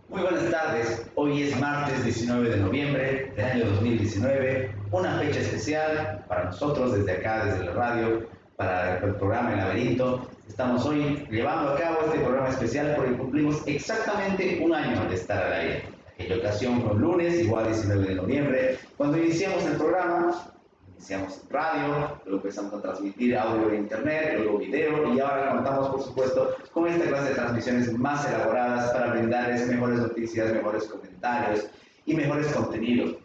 Muy buenas tardes, hoy es martes 19 de noviembre del año 2019, una fecha especial para nosotros desde acá, desde la radio, para el programa El Laberinto. Estamos hoy llevando a cabo este programa especial porque cumplimos exactamente un año de estar al aire. Aquella ocasión fue un lunes, igual 19 de noviembre, cuando iniciamos el programa. Iniciamos en radio, luego empezamos a transmitir audio en internet, luego video y ahora contamos, por supuesto, con esta clase de transmisiones más elaboradas para brindarles mejores noticias, mejores comentarios y mejores contenidos.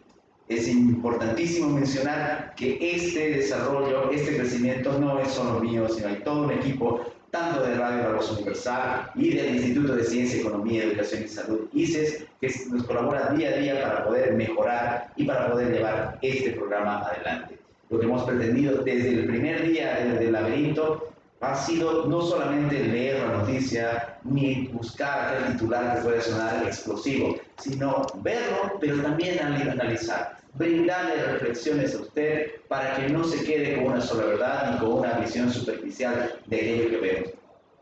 Es importantísimo mencionar que este desarrollo, este crecimiento no es solo mío, sino hay todo un equipo, tanto de Radio La Voz Universal y del Instituto de Ciencia, Economía, Educación y Salud, ICES, que nos colabora día a día para poder mejorar y para poder llevar este programa adelante. Lo que hemos pretendido desde el primer día del laberinto ha sido no solamente leer la noticia ni buscar aquel titular que pueda sonar explosivo, sino verlo, pero también analizar, brindarle reflexiones a usted para que no se quede con una sola verdad ni con una visión superficial de aquello que vemos.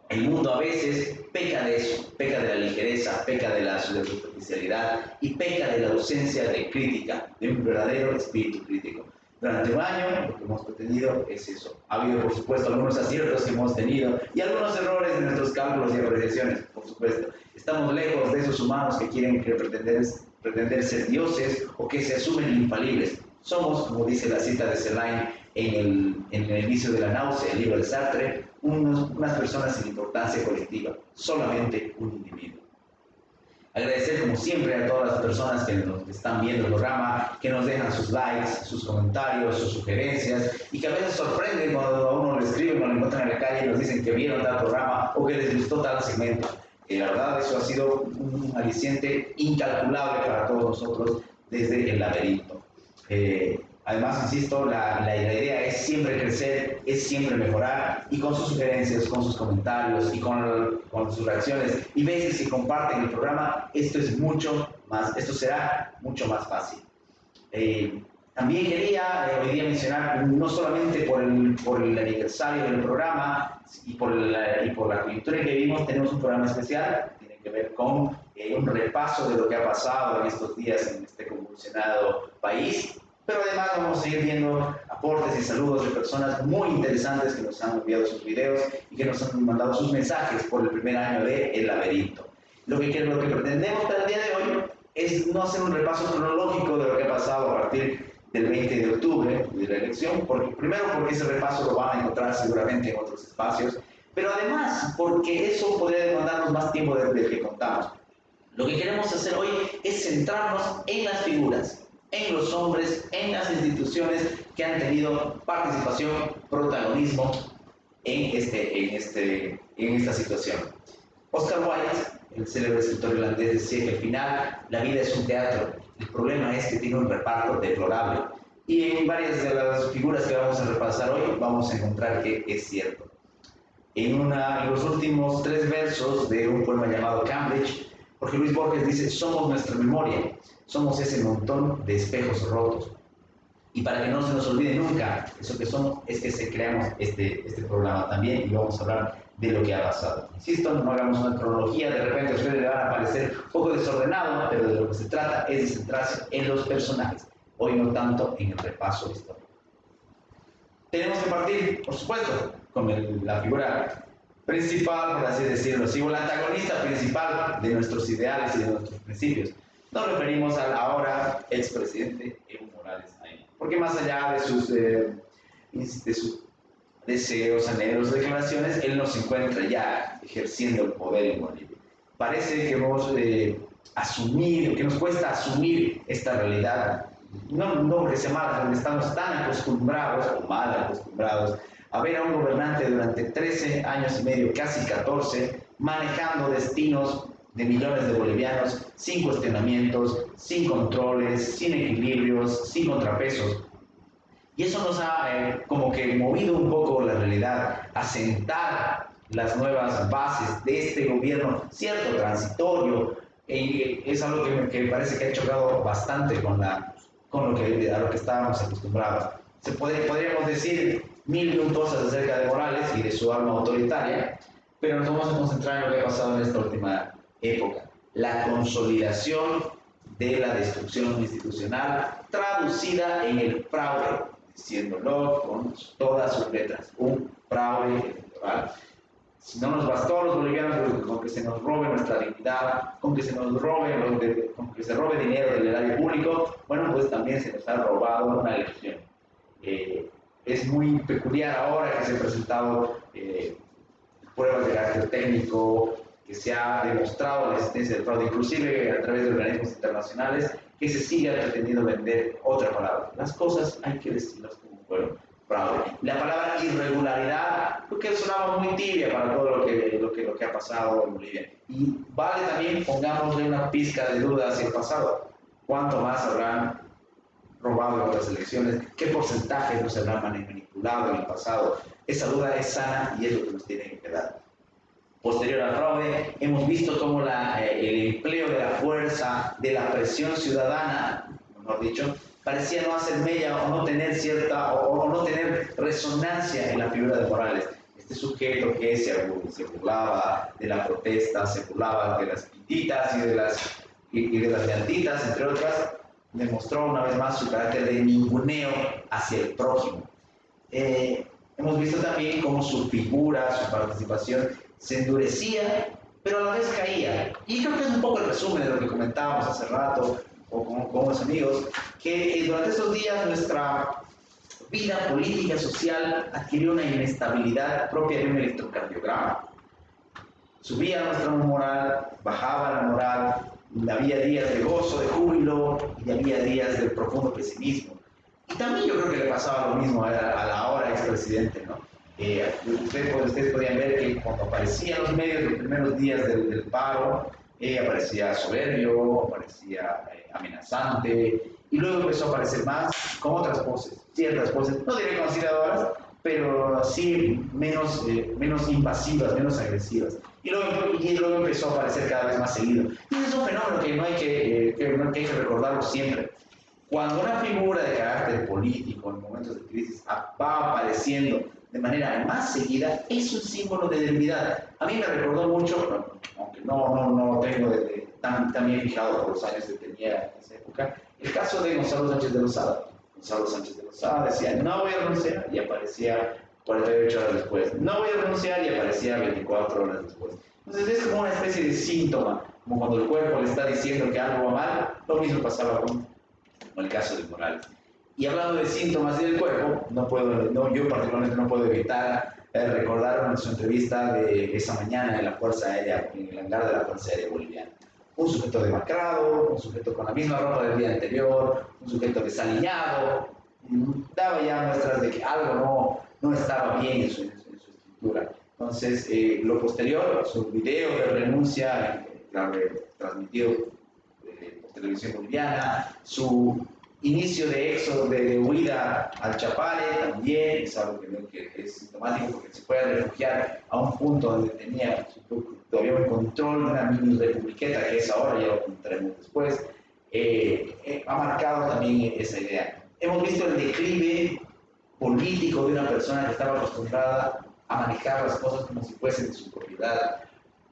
El mundo a veces peca de eso, peca de la ligereza, peca de la superficialidad y peca de la ausencia de crítica, de un verdadero espíritu crítico. Durante un año lo que hemos pretendido es eso. Ha habido, por supuesto, algunos aciertos que hemos tenido y algunos errores en nuestros cálculos y apreciaciones, por supuesto. Estamos lejos de esos humanos que quieren pretender ser dioses o que se asumen infalibles. Somos, como dice la cita de Selain en el inicio de La náusea, el libro de Sartre, unas personas sin importancia colectiva, solamente un individuo. Agradecer como siempre a todas las personas que nos están viendo el programa, que nos dejan sus likes, sus comentarios, sus sugerencias y que a veces sorprenden cuando a uno le escriben o lo encuentran en la calle y nos dicen que vieron tal programa o que les gustó tal segmento. La verdad eso ha sido un aliciente incalculable para todos nosotros desde el laberinto. Además, insisto, la idea es siempre crecer, es siempre mejorar y con sus sugerencias, con sus comentarios y con sus reacciones y veces que comparten el programa, esto será mucho más fácil. También quería hoy día mencionar, no solamente por el aniversario del programa y por la coyuntura que vivimos, tenemos un programa especial que tiene que ver con un repaso de lo que ha pasado en estos días en este convulsionado país. Pero además vamos a seguir viendo aportes y saludos de personas muy interesantes que nos han enviado sus videos y que nos han mandado sus mensajes por el primer año de El Laberinto. Lo que pretendemos para el día de hoy es no hacer un repaso cronológico de lo que ha pasado a partir del 20 de octubre de la elección, primero porque ese repaso lo van a encontrar seguramente en otros espacios, pero además porque eso podría demandarnos más tiempo del que contamos. Lo que queremos hacer hoy es centrarnos en las figuras, en los hombres, en las instituciones que han tenido participación, protagonismo en esta situación. Oscar Wilde, el célebre escritor irlandés, decía que al final la vida es un teatro. El problema es que tiene un reparto deplorable. Y en varias de las figuras que vamos a repasar hoy vamos a encontrar que es cierto. En los últimos 3 versos de un poema llamado Cambridge, Jorge Luis Borges dice: somos nuestra memoria, somos ese montón de espejos rotos. Y para que no se nos olvide nunca eso que somos, es que creamos este programa también y vamos a hablar de lo que ha pasado. Insisto, no hagamos una cronología, de repente a ustedes le van a parecer un poco desordenado, pero de lo que se trata es de centrarse en los personajes, hoy no tanto en el repaso histórico. Tenemos que partir, por supuesto, con la figura principal, por así decirlo, o la antagonista principal de nuestros ideales y de nuestros principios. Nos referimos al ahora expresidente Evo Morales Ayala, porque más allá de sus deseos, anhelos, declaraciones, él no se encuentra ya ejerciendo el poder en Bolivia. Parece que que nos cuesta asumir esta realidad, no porque sea mala, porque estamos tan acostumbrados o mal acostumbrados a ver a un gobernante durante 13 años y medio, casi 14, manejando destinos de millones de bolivianos sin cuestionamientos, sin controles, sin equilibrios, sin contrapesos. Y eso nos ha como que movido un poco la realidad, a sentar las nuevas bases de este gobierno, cierto, transitorio. Es algo que me parece que ha chocado bastante a lo que estábamos acostumbrados. Podríamos decir mil y un cosas acerca de Morales y de su alma autoritaria, pero nos vamos a concentrar en lo que ha pasado en esta última época. la consolidación de la destrucción institucional traducida en el fraude, diciéndolo con todas sus letras, un fraude electoral. Si no nos bastó a los bolivianos con que se nos robe nuestra dignidad, con que se nos robe, con que se robe dinero del erario público, bueno, pues también se nos ha robado una elección. Es muy peculiar ahora que se han presentado pruebas de carácter técnico, que se ha demostrado la existencia del fraude, inclusive a través de organismos internacionales, que se siga pretendiendo vender otra palabra. Las cosas hay que decirlas como fueron. Fraude. La palabra irregularidad, porque sonaba muy tibia para todo lo que ha pasado en Bolivia. Y vale también, pongámosle una pizca de duda hacia el pasado. ¿Cuánto más habrán robado en otras elecciones? ¿Qué porcentaje nos habrán manipulado en el pasado? Esa duda es sana y es lo que nos tiene que quedar. Posterior al fraude, hemos visto cómo el empleo de la fuerza, de la presión ciudadana, mejor dicho, parecía no hacer mella o no tener cierta o no tener resonancia en la figura de Morales. Este sujeto que se burlaba de la protesta, se burlaba de las pintitas y de las llantitas, entre otras, demostró una vez más su carácter de ninguneo hacia el prójimo. Hemos visto también cómo su figura, su participación se endurecía, pero a la vez caía. Y creo que es un poco el resumen de lo que comentábamos hace rato, o con los amigos, que durante esos días nuestra vida política, social, adquirió una inestabilidad propia de un electrocardiograma. Subía nuestra moral, bajaba la moral, había días de gozo, de júbilo, y había días de profundo pesimismo. Y también yo creo que le pasaba lo mismo a la ahora expresidente, ¿no? Ustedes podían ver que cuando aparecía en los medios los primeros días del paro, aparecía soberbio, aparecía amenazante, y luego empezó a aparecer más con otras poses, ciertas poses, no diré conciliadoras, pero sí menos invasivas, menos agresivas. Y luego empezó a aparecer cada vez más seguido. Y es un fenómeno que no hay que recordarlo siempre. Cuando una figura de carácter político en momentos de crisis va apareciendo de manera más seguida, es un símbolo de debilidad. A mí me recordó mucho, aunque no tengo tan bien fijado por los años que tenía en esa época, el caso de Gonzalo Sánchez de Lozada. Gonzalo Sánchez de Lozada decía, no voy a renunciar, y aparecía 48 horas después. No voy a renunciar, y aparecía 24 horas después. Entonces es como una especie de síntoma, como cuando el cuerpo le está diciendo que algo va mal, lo mismo pasaba con el caso de Morales. Y hablando de síntomas del cuerpo, yo particularmente no puedo evitar recordar su entrevista de esa mañana en la Fuerza Aérea, en el hangar de la Fuerza Aérea Boliviana. Un sujeto demacrado, un sujeto con la misma ropa del día anterior, un sujeto desaliñado, daba ya muestras de que algo no estaba bien en su estructura. Entonces, lo posterior, su video de renuncia, transmitido por televisión boliviana, su inicio de éxodo, de huida al Chapare, también es algo que es sintomático porque se puede refugiar a un punto donde tenía todavía un control de una mini republiqueta, que es ahora, ya lo contaremos después. Ha marcado también esa idea. Hemos visto el declive político de una persona que estaba acostumbrada a manejar las cosas como si fuesen de su propiedad.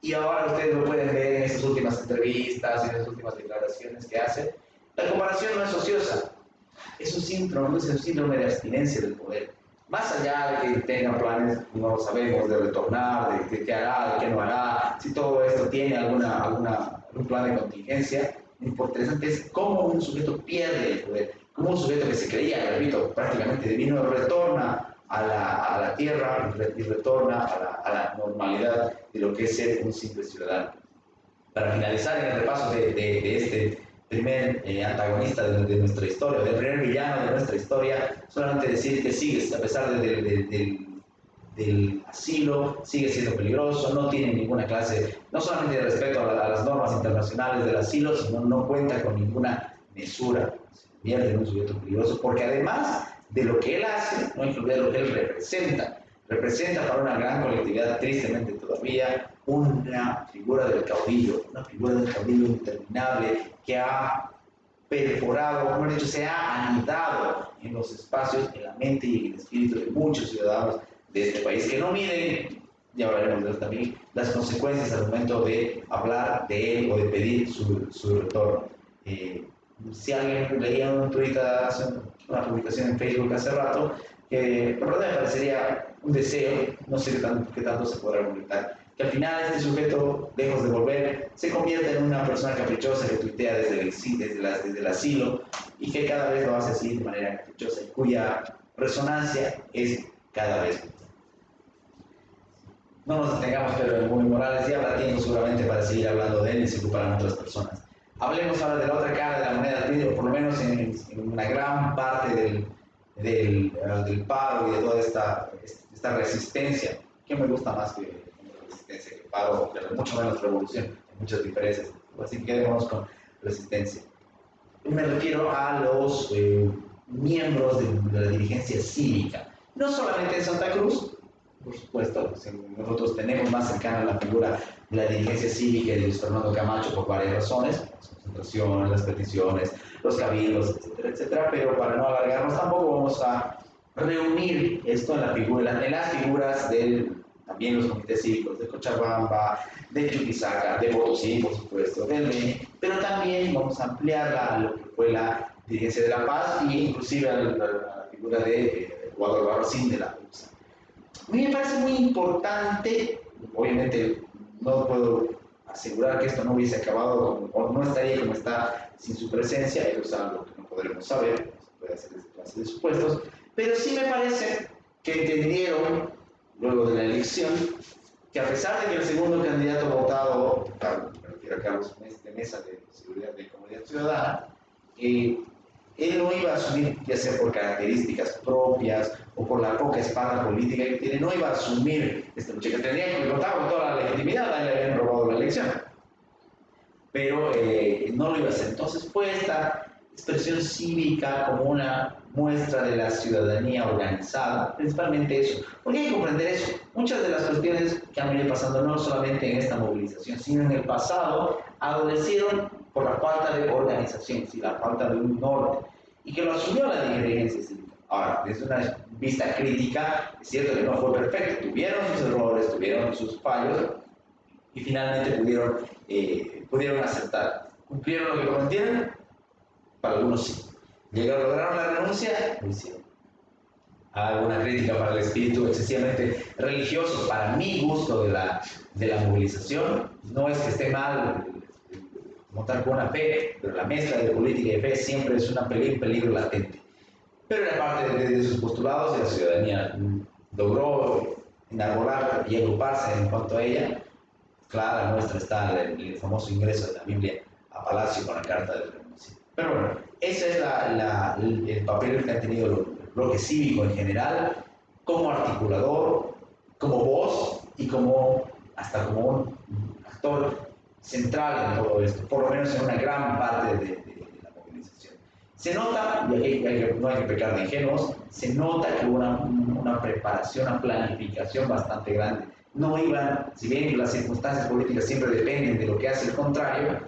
Y ahora ustedes lo pueden ver en estas últimas entrevistas, en estas últimas declaraciones que hace. La comparación no es ociosa, es un síndrome de abstinencia del poder. Más allá de que tenga planes, no lo sabemos, de retornar, de qué hará, de qué no hará, si todo esto tiene algún plan de contingencia, lo interesante es cómo un sujeto pierde el poder, cómo un sujeto que se creía, repito, prácticamente divino, retorna a la tierra y retorna a la normalidad de lo que es ser un simple ciudadano. Para finalizar en el repaso de este primer antagonista de nuestra historia, del primer villano de nuestra historia, solamente decir que sigue, a pesar del asilo, sigue siendo peligroso, no tiene ninguna clase, no solamente de respeto a las normas internacionales del asilo, sino no cuenta con ninguna mesura, se convierte en un sujeto peligroso, porque además de lo que él hace, no hay que olvidar lo que él representa para una gran colectividad, tristemente todavía, una figura del caudillo interminable que ha perforado, como he dicho, se ha anidado en los espacios, en la mente y en el espíritu de muchos ciudadanos de este país, que no miden ya hablaremos de eso también, las consecuencias al momento de hablar de él o de pedir su retorno. Si alguien leía un tweet, una publicación en Facebook hace rato, que la verdad me parecería un deseo, no sé qué tanto se podrá argumentar, que al final este sujeto, lejos de volver, se convierta en una persona caprichosa que tuitea desde el asilo y que cada vez lo hace así de manera caprichosa y cuya resonancia es cada vez menor. No nos detengamos, pero en Muy Morales ya habrá tiempo seguramente para seguir hablando de él y se ocuparán otras personas. Hablemos ahora de la otra cara de la moneda, o por lo menos en una gran parte del paro y de toda esta resistencia, que me gusta más que resistencia que paro, pero mucho menos revolución, hay muchas diferencias, así que quedémonos con resistencia. Me refiero a los miembros de la dirigencia cívica, no solamente en Santa Cruz, por supuesto, nosotros tenemos más cercana la figura de la dirigencia cívica de Luis Fernando Camacho por varias razones, las concentraciones, las peticiones, los cabildos, etcétera, etcétera, pero para no alargarnos tampoco vamos a reunir esto en las figuras también los comités cívicos de Cochabamba, de Chuquisaca, de Potosí, por supuesto, del Beni, pero también vamos a ampliarla a lo que fue la dirigencia de La Paz e inclusive a la figura de Eduardo Barracín de la UPSA. A mí me parece muy importante, obviamente no puedo asegurar que esto no hubiese acabado o no estaría como está sin su presencia, eso es algo que no podremos saber, no se puede hacer desde clase de supuestos, pero sí me parece que entendieron, luego de la elección, que a pesar de que el segundo candidato votado, me refiero a Carlos Mesa de Seguridad de Comunidad Ciudadana, él no iba a asumir, ya sea por características propias o por la poca espalda política que tiene, no iba a asumir esta lucha, que tendría que votar con toda la legitimidad, a él le habían robado la elección, pero no lo iba a hacer. Entonces fue esta expresión cívica como una muestra de la ciudadanía organizada, principalmente eso, porque hay que comprender eso. Muchas de las cuestiones que han venido pasando no solamente en esta movilización, sino en el pasado, adolecieron por la falta de organización, ¿sí? La falta de un orden, y que lo asumió la dirigencia cívica. Ahora, desde una vista crítica, es cierto que no fue perfecto, tuvieron sus errores, tuvieron sus fallos, y finalmente pudieron aceptar. ¿Cumplieron lo que prometieron? Para algunos sí. ¿Lograron la renuncia? Lo hicieron. Hago una crítica para el espíritu excesivamente religioso, para mi gusto, de la movilización. No es que esté mal montar con una fe, pero la mezcla de política y fe siempre es un peligro latente. Pero en la parte de sus postulados, y la ciudadanía logró enarbolar y agruparse en cuanto a ella. Clara muestra está el famoso ingreso de la Biblia a Palacio con la Carta de Renuncia. Pero bueno, ese es el papel que ha tenido el bloque cívico en general, como articulador, como voz y hasta como un actor central en todo esto, por lo menos en una gran parte de la movilización. Se nota, y no hay que pecar de ingenuos, se nota que hubo una preparación, una planificación bastante grande. No iban, si bien las circunstancias políticas siempre dependen de lo que hace el contrario,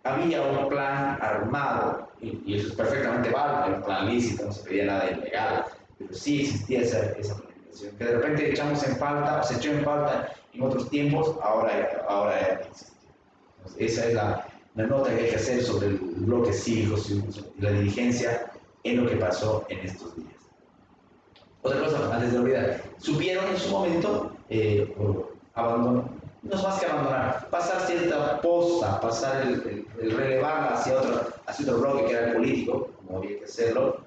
había un plan armado, y eso es perfectamente válido, un plan lícito, no se pedía nada ilegal, pero sí existía esa planificación, que de repente echamos en falta, o se echó en falta en otros tiempos, ahora existe. Entonces, esa es la nota que hay que hacer sobre el bloque cívico y la dirigencia en lo que pasó en estos días. Otra cosa, antes de olvidar, supieron en su momento abandonar, no es más que abandonar, pasar cierta posta, pasar el relevarla hacia otro bloque que era el político, como había que hacerlo,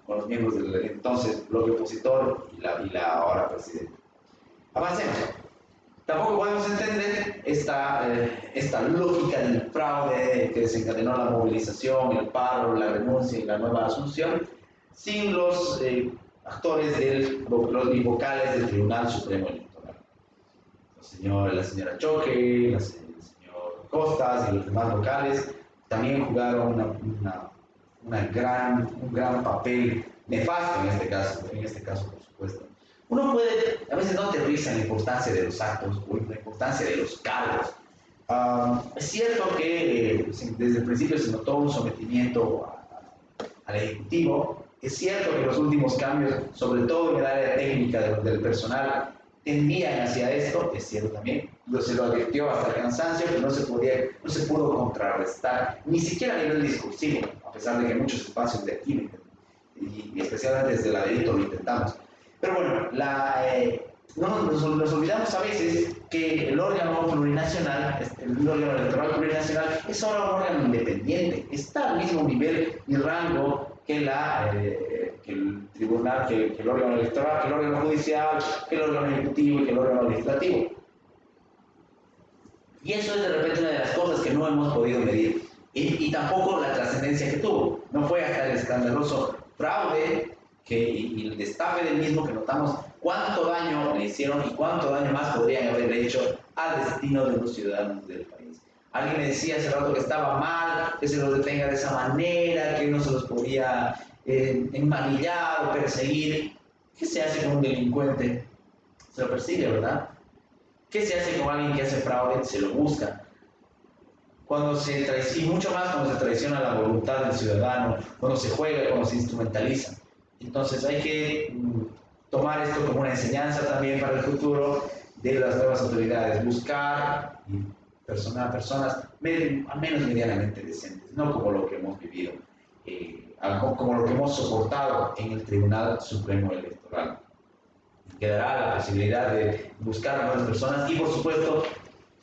con los miembros del entonces bloque opositor y la ahora presidente. Avancemos. Tampoco podemos entender esta lógica del fraude que desencadenó la movilización, el paro, la renuncia y la nueva asunción, sin los actores los vocales del Tribunal Supremo Electoral. La señora Choque, el señor Costas y los demás vocales también jugaron un gran papel nefasto en este caso, por supuesto. Uno puede, a veces no aterriza en la importancia de los actos o en la importancia de los cargos. Es cierto que desde el principio se notó un sometimiento al Ejecutivo. Es cierto que los últimos cambios, sobre todo en el área técnica del personal, tendían hacia esto, es cierto también, se lo advirtió hasta el cansancio, que no se pudo contrarrestar, ni siquiera a nivel discursivo, a pesar de que muchos espacios de aquí, y especialmente desde el laberinto lo intentamos. Pero bueno, nos olvidamos a veces que el órgano plurinacional, el órgano electoral plurinacional, es solo un órgano independiente, está al mismo nivel y rango que el tribunal, que el órgano electoral, que el órgano judicial, que el órgano ejecutivo y que el órgano legislativo. Y eso es de repente una de las cosas que no hemos podido medir. Y tampoco la trascendencia que tuvo. No fue hasta el escandaloso fraude y el destape del mismo que notamos cuánto daño le hicieron y cuánto daño más podrían haberle hecho al destino de los ciudadanos del país. Alguien me decía hace rato que estaba mal, que se los detenga de esa manera, que no se los podía enmanillar o perseguir. ¿Qué se hace con un delincuente? Se lo persigue, ¿verdad? ¿Qué se hace con alguien que hace fraude? Se lo busca. Cuando se traiciona, y mucho más cuando se traiciona la voluntad del ciudadano, cuando se juega, cuando se instrumentaliza. Entonces hay que tomar esto como una enseñanza también para el futuro de las nuevas autoridades, buscar personas al menos medianamente decentes, no como lo que hemos vivido, como lo que hemos soportado en el Tribunal Supremo Electoral. Quedará la posibilidad de buscar a nuevas personas y, por supuesto,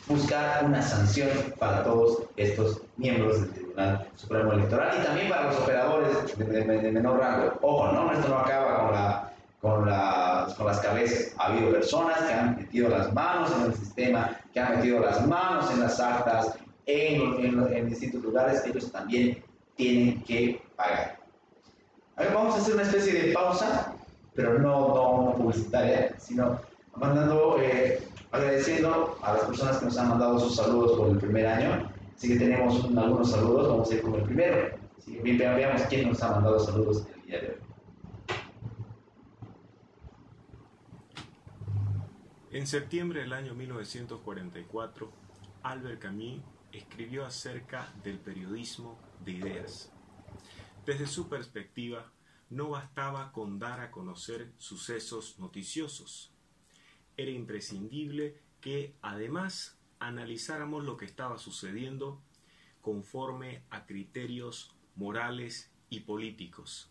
buscar una sanción para todos estos miembros del Tribunal Supremo Electoral y también para los operadores de menor rango. Ojo, ¿no? Esto no acaba con las cabezas. Ha habido personas que han metido las manos en el sistema, que han metido las manos en las actas, en distintos lugares. Ellos también tienen que pagar. A ver, vamos a hacer una especie de pausa, pero no publicitaria, sino agradeciendo a las personas que nos han mandado sus saludos por el primer año. Así que tenemos algunos saludos, vamos a ir con el primero. Así que veamos quién nos ha mandado saludos el día de hoy. En septiembre del año 1944, Albert Camus escribió acerca del periodismo de ideas. Desde su perspectiva, no bastaba con dar a conocer sucesos noticiosos. Era imprescindible que, además, analizáramos lo que estaba sucediendo conforme a criterios morales y políticos.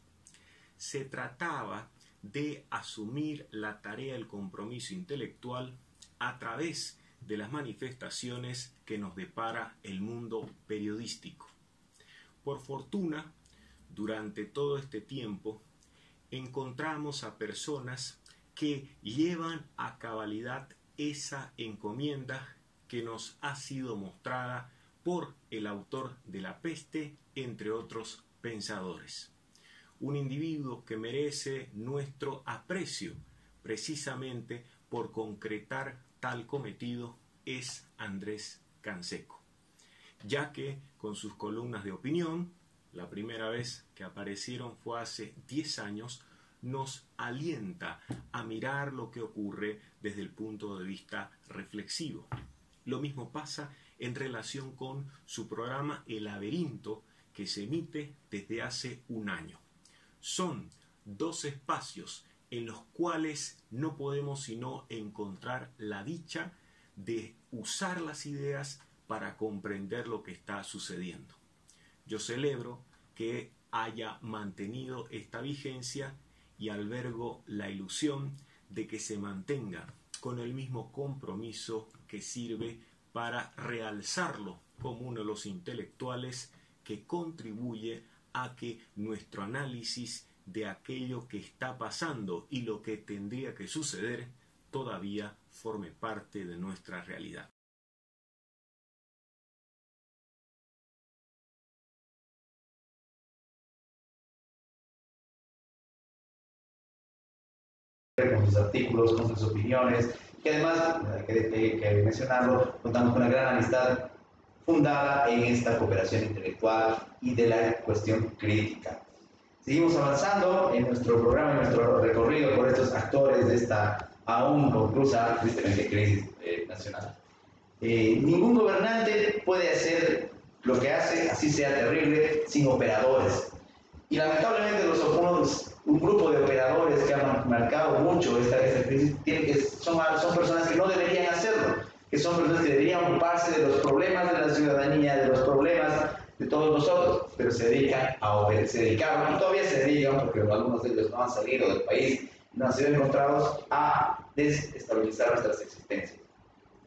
Se trataba de asumir la tarea del compromiso intelectual a través de las manifestaciones que nos depara el mundo periodístico. Por fortuna, durante todo este tiempo, encontramos a personas que llevan a cabalidad esa encomienda que nos ha sido mostrada por el autor de La Peste, entre otros pensadores. Un individuo que merece nuestro aprecio precisamente por concretar tal cometido es Andrés Canseco, ya que con sus columnas de opinión, la primera vez que aparecieron fue hace 10 años, nos alienta a mirar lo que ocurre desde el punto de vista reflexivo. Lo mismo pasa en relación con su programa El Laberinto, que se emite desde hace un año. Son 2 espacios en los cuales no podemos sino encontrar la dicha de usar las ideas para comprender lo que está sucediendo. Yo celebro que haya mantenido esta vigencia y albergo la ilusión de que se mantenga con el mismo compromiso que sirve para realzarlo como uno de los intelectuales que contribuye a que nuestro análisis de aquello que está pasando y lo que tendría que suceder todavía forme parte de nuestra realidad. Con sus artículos, con sus opiniones, que además, hay que mencionarlo, contamos con una gran amistad fundada en esta cooperación intelectual y de la cuestión crítica. Seguimos avanzando en nuestro programa, en nuestro recorrido por estos actores de esta aún inconclusa, tristemente, crisis nacional. Ningún gobernante puede hacer lo que hace, así sea terrible, sin operadores. Y lamentablemente un grupo de operadores que han marcado mucho esta crisis son personas que no deberían hacerlo, que son personas que deberían ocuparse de los problemas de la ciudadanía, de los problemas de todos nosotros, pero se dedicaron y todavía se dedican, porque algunos de ellos no han salido del país, no han sido encontrados, a desestabilizar nuestras existencias.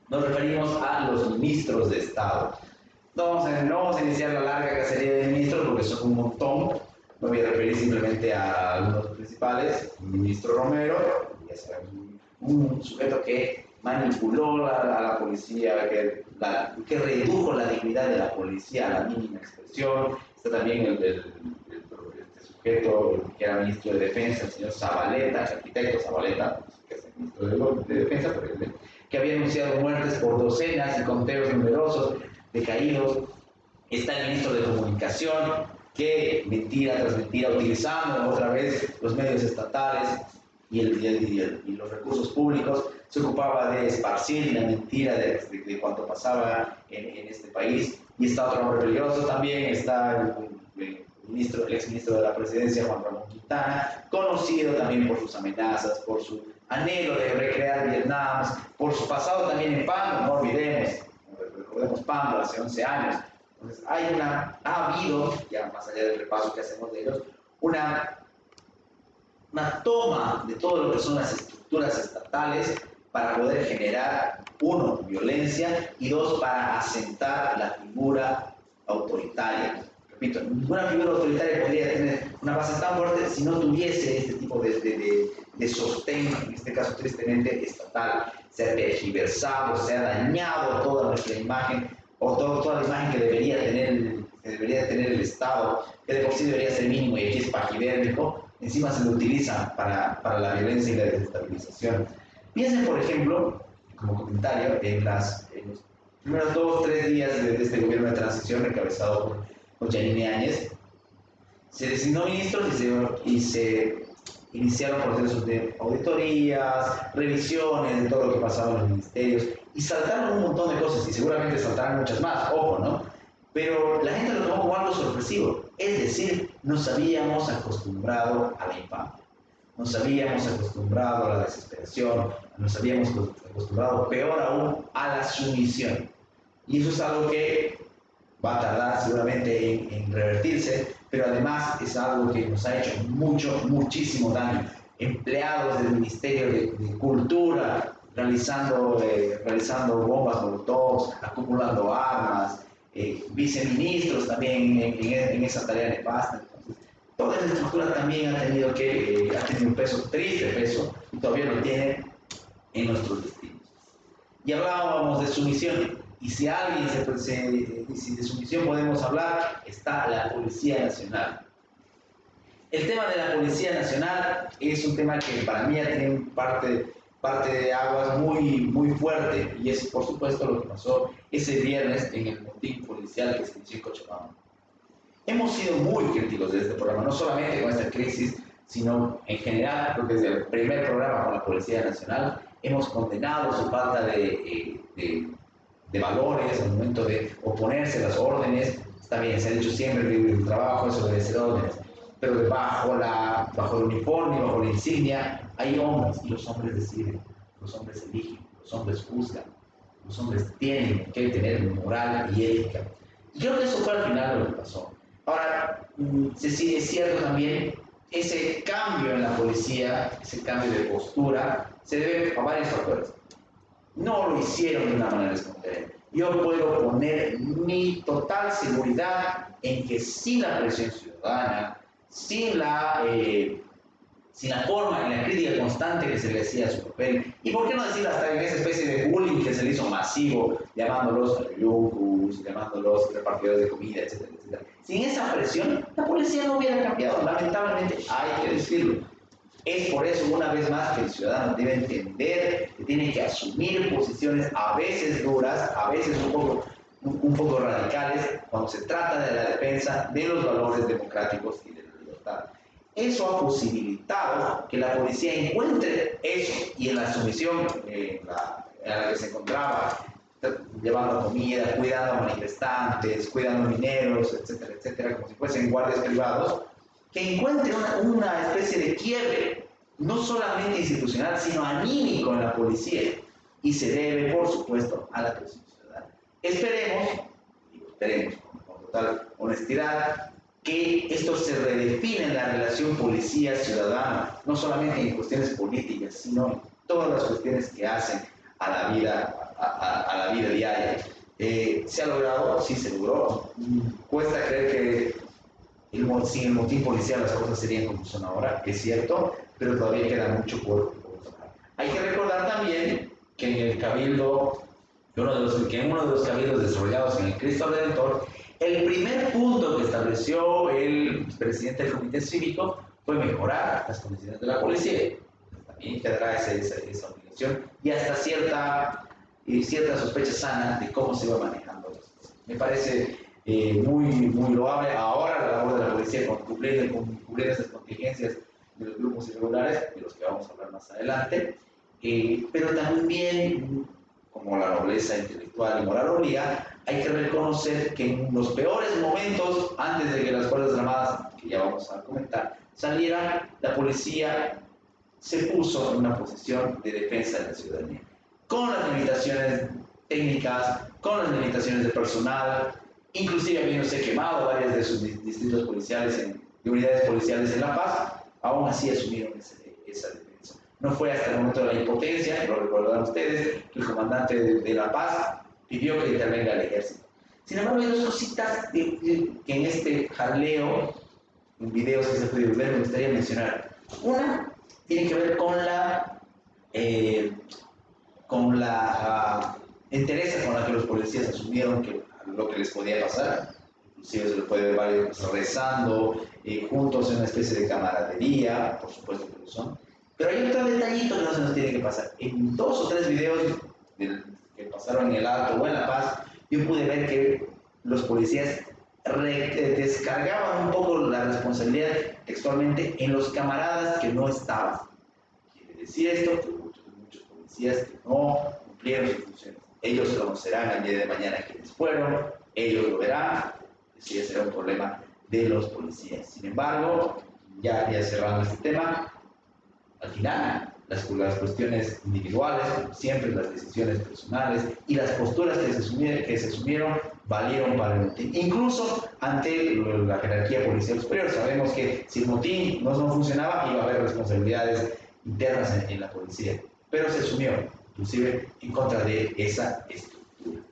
Nos referimos a los ministros de Estado. No vamos a iniciar la larga cacería de ministros porque son un montón. Me voy a referir simplemente a algunos principales. El ministro Romero, ya saben, un sujeto que manipuló a la policía, que redujo la dignidad de la policía a la mínima expresión. Está también este sujeto que era ministro de Defensa, el señor Zabaleta, el arquitecto Zabaleta, que es el ministro de Defensa, que había anunciado muertes por docenas y conteos numerosos de caídos. Está el ministro de Comunicación, que mentira tras mentira, utilizando otra vez los medios estatales y los recursos públicos, se ocupaba de esparcir la mentira de cuanto pasaba en este país. Y está otro hombre peligroso también, está el exministro de la Presidencia, Juan Ramón Quintana, conocido también por sus amenazas, por su anhelo de recrear Vietnam, por su pasado también en Pando, no olvidemos, recordemos Pando hace 11 años. Entonces ha habido, ya más allá del repaso que hacemos de ellos, una toma de todo lo que son las estructuras estatales para poder generar, uno, violencia, y dos, para asentar la figura autoritaria. Repito, ninguna figura autoritaria podría tener una base tan fuerte si no tuviese este tipo de sostén, en este caso tristemente estatal. Se ha tergiversado, se ha dañado toda nuestra imagen, o toda la imagen que debería tener el Estado, que de por sí debería ser mínimo y aquí es paquidérmico, encima se lo utiliza para la violencia y la desestabilización. Piensen, por ejemplo, como comentario, en los primeros 2 o 3 días de este gobierno de transición encabezado por Yanine Áñez, se designó ministros y se iniciaron procesos de auditorías, revisiones de todo lo que pasaba en los ministerios, y saltaron un montón de cosas, y seguramente saltarán muchas más, ojo, ¿no? Pero la gente lo tomó como algo sorpresivo, es decir, nos habíamos acostumbrado a la infamia, nos habíamos acostumbrado a la desesperación, nos habíamos acostumbrado, peor aún, a la sumisión. Y eso es algo que va a tardar seguramente en revertirse, pero además es algo que nos ha hecho muchísimo daño. Empleados del Ministerio de Cultura realizando bombas molotov, acumulando armas, viceministros también en esa tarea nefasta. Entonces, toda esa estructura también ha tenido un peso, triste peso, y todavía lo tiene en nuestros destinos. Y hablábamos de sumisión, y si de sumisión podemos hablar, está la Policía Nacional. El tema de la Policía Nacional es un tema que para mí ya tiene parte de aguas muy fuerte, y es por supuesto lo que pasó ese viernes en el motín policial que se inició en Cochabamba. Hemos sido muy críticos de este programa, no solamente con esta crisis, sino en general, porque desde el primer programa con la Policía Nacional hemos condenado su falta de valores al momento de oponerse a las órdenes. Está bien, se ha dicho siempre que el trabajo es obedecer órdenes, pero bajo el uniforme, bajo la insignia, hay hombres, y los hombres deciden, los hombres eligen, los hombres juzgan, los hombres tienen que tener moral y ética. Y creo que eso fue al final lo que pasó. Ahora, es cierto también, ese cambio en la policía, ese cambio de postura, se debe a varios factores. No lo hicieron de una manera espontánea. Yo puedo poner mi total seguridad en que sin la presión ciudadana, sin la forma, en la crítica constante que se le hacía a su papel, y por qué no decir hasta en esa especie de bullying que se le hizo masivo, llamándolos yucus, llamándolos repartidores de comida, etcétera, etcétera. Sin esa presión, la policía no hubiera cambiado, lamentablemente, hay que decirlo. Es por eso, una vez más, que el ciudadano debe entender que tiene que asumir posiciones a veces duras, a veces un poco radicales, cuando se trata de la defensa de los valores democráticos y de la libertad. Eso ha posibilitado que la policía encuentre eso, y en la sumisión en la que se encontraba, llevando comida, cuidando a manifestantes, cuidando mineros, etcétera, etcétera, como si fuesen guardias privados, que encuentre una especie de quiebre, no solamente institucional, sino anímico en la policía, y se debe, por supuesto, a la presión ciudadana. Esperemos con total honestidad, que esto se redefine en la relación policía-ciudadana, no solamente en cuestiones políticas, sino en todas las cuestiones que hacen a la vida diaria. ¿Se ha logrado? Sí, se logró. Cuesta creer que sin el motín policial las cosas serían como son ahora, es cierto, pero todavía queda mucho por trabajar. Hay que recordar también que en el cabildo, en uno de los cabildos desarrollados en el Cristo Redentor, el primer punto que estableció el presidente del Comité Cívico fue mejorar las condiciones de la policía. También quedará esa obligación y hasta cierta sospecha sana de cómo se iba manejando las cosas. Me parece muy loable ahora la labor de la policía con cubrir esas contingencias de los grupos irregulares, de los que vamos a hablar más adelante, pero también, como la nobleza intelectual y moral obliga, hay que reconocer que en los peores momentos, antes de que las Fuerzas Armadas, que ya vamos a comentar, salieran, la policía se puso en una posición de defensa de la ciudadanía, con las limitaciones técnicas, con las limitaciones de personal, inclusive habiéndose quemado varias de sus distritos policiales, de unidades policiales en La Paz, aún así asumieron esa defensa. No fue hasta el momento de la impotencia, lo recordarán ustedes, que el comandante de La Paz pidió que intervenga el ejército. Sin embargo, hay dos cositas que en este jaleo, en videos que se pueden ver, me gustaría mencionar. Una tiene que ver con la entereza con la que los policías asumieron que lo que les podía pasar. Inclusive se lo puede ver varios rezando, juntos en una especie de camaradería, por supuesto que lo son. Pero hay otro detallito que no se nos tiene que pasar. En 2 o 3 videos que pasaron en el Alto o en La Paz, yo pude ver que los policías descargaban un poco la responsabilidad textualmente en los camaradas que no estaban. Quiere decir esto que muchos policías que no cumplieron sus funciones. Ellos conocerán el día de mañana quienes fueron, ellos lo verán, eso ya será un problema de los policías. Sin embargo, ya cerrando este tema, al final, las cuestiones individuales, como siempre, las decisiones personales y las posturas que se asumieron valieron para el motín. Incluso ante la jerarquía policial superior, sabemos que si el motín no funcionaba, iba a haber responsabilidades internas en la policía, pero se asumió, inclusive en contra de esa estructura.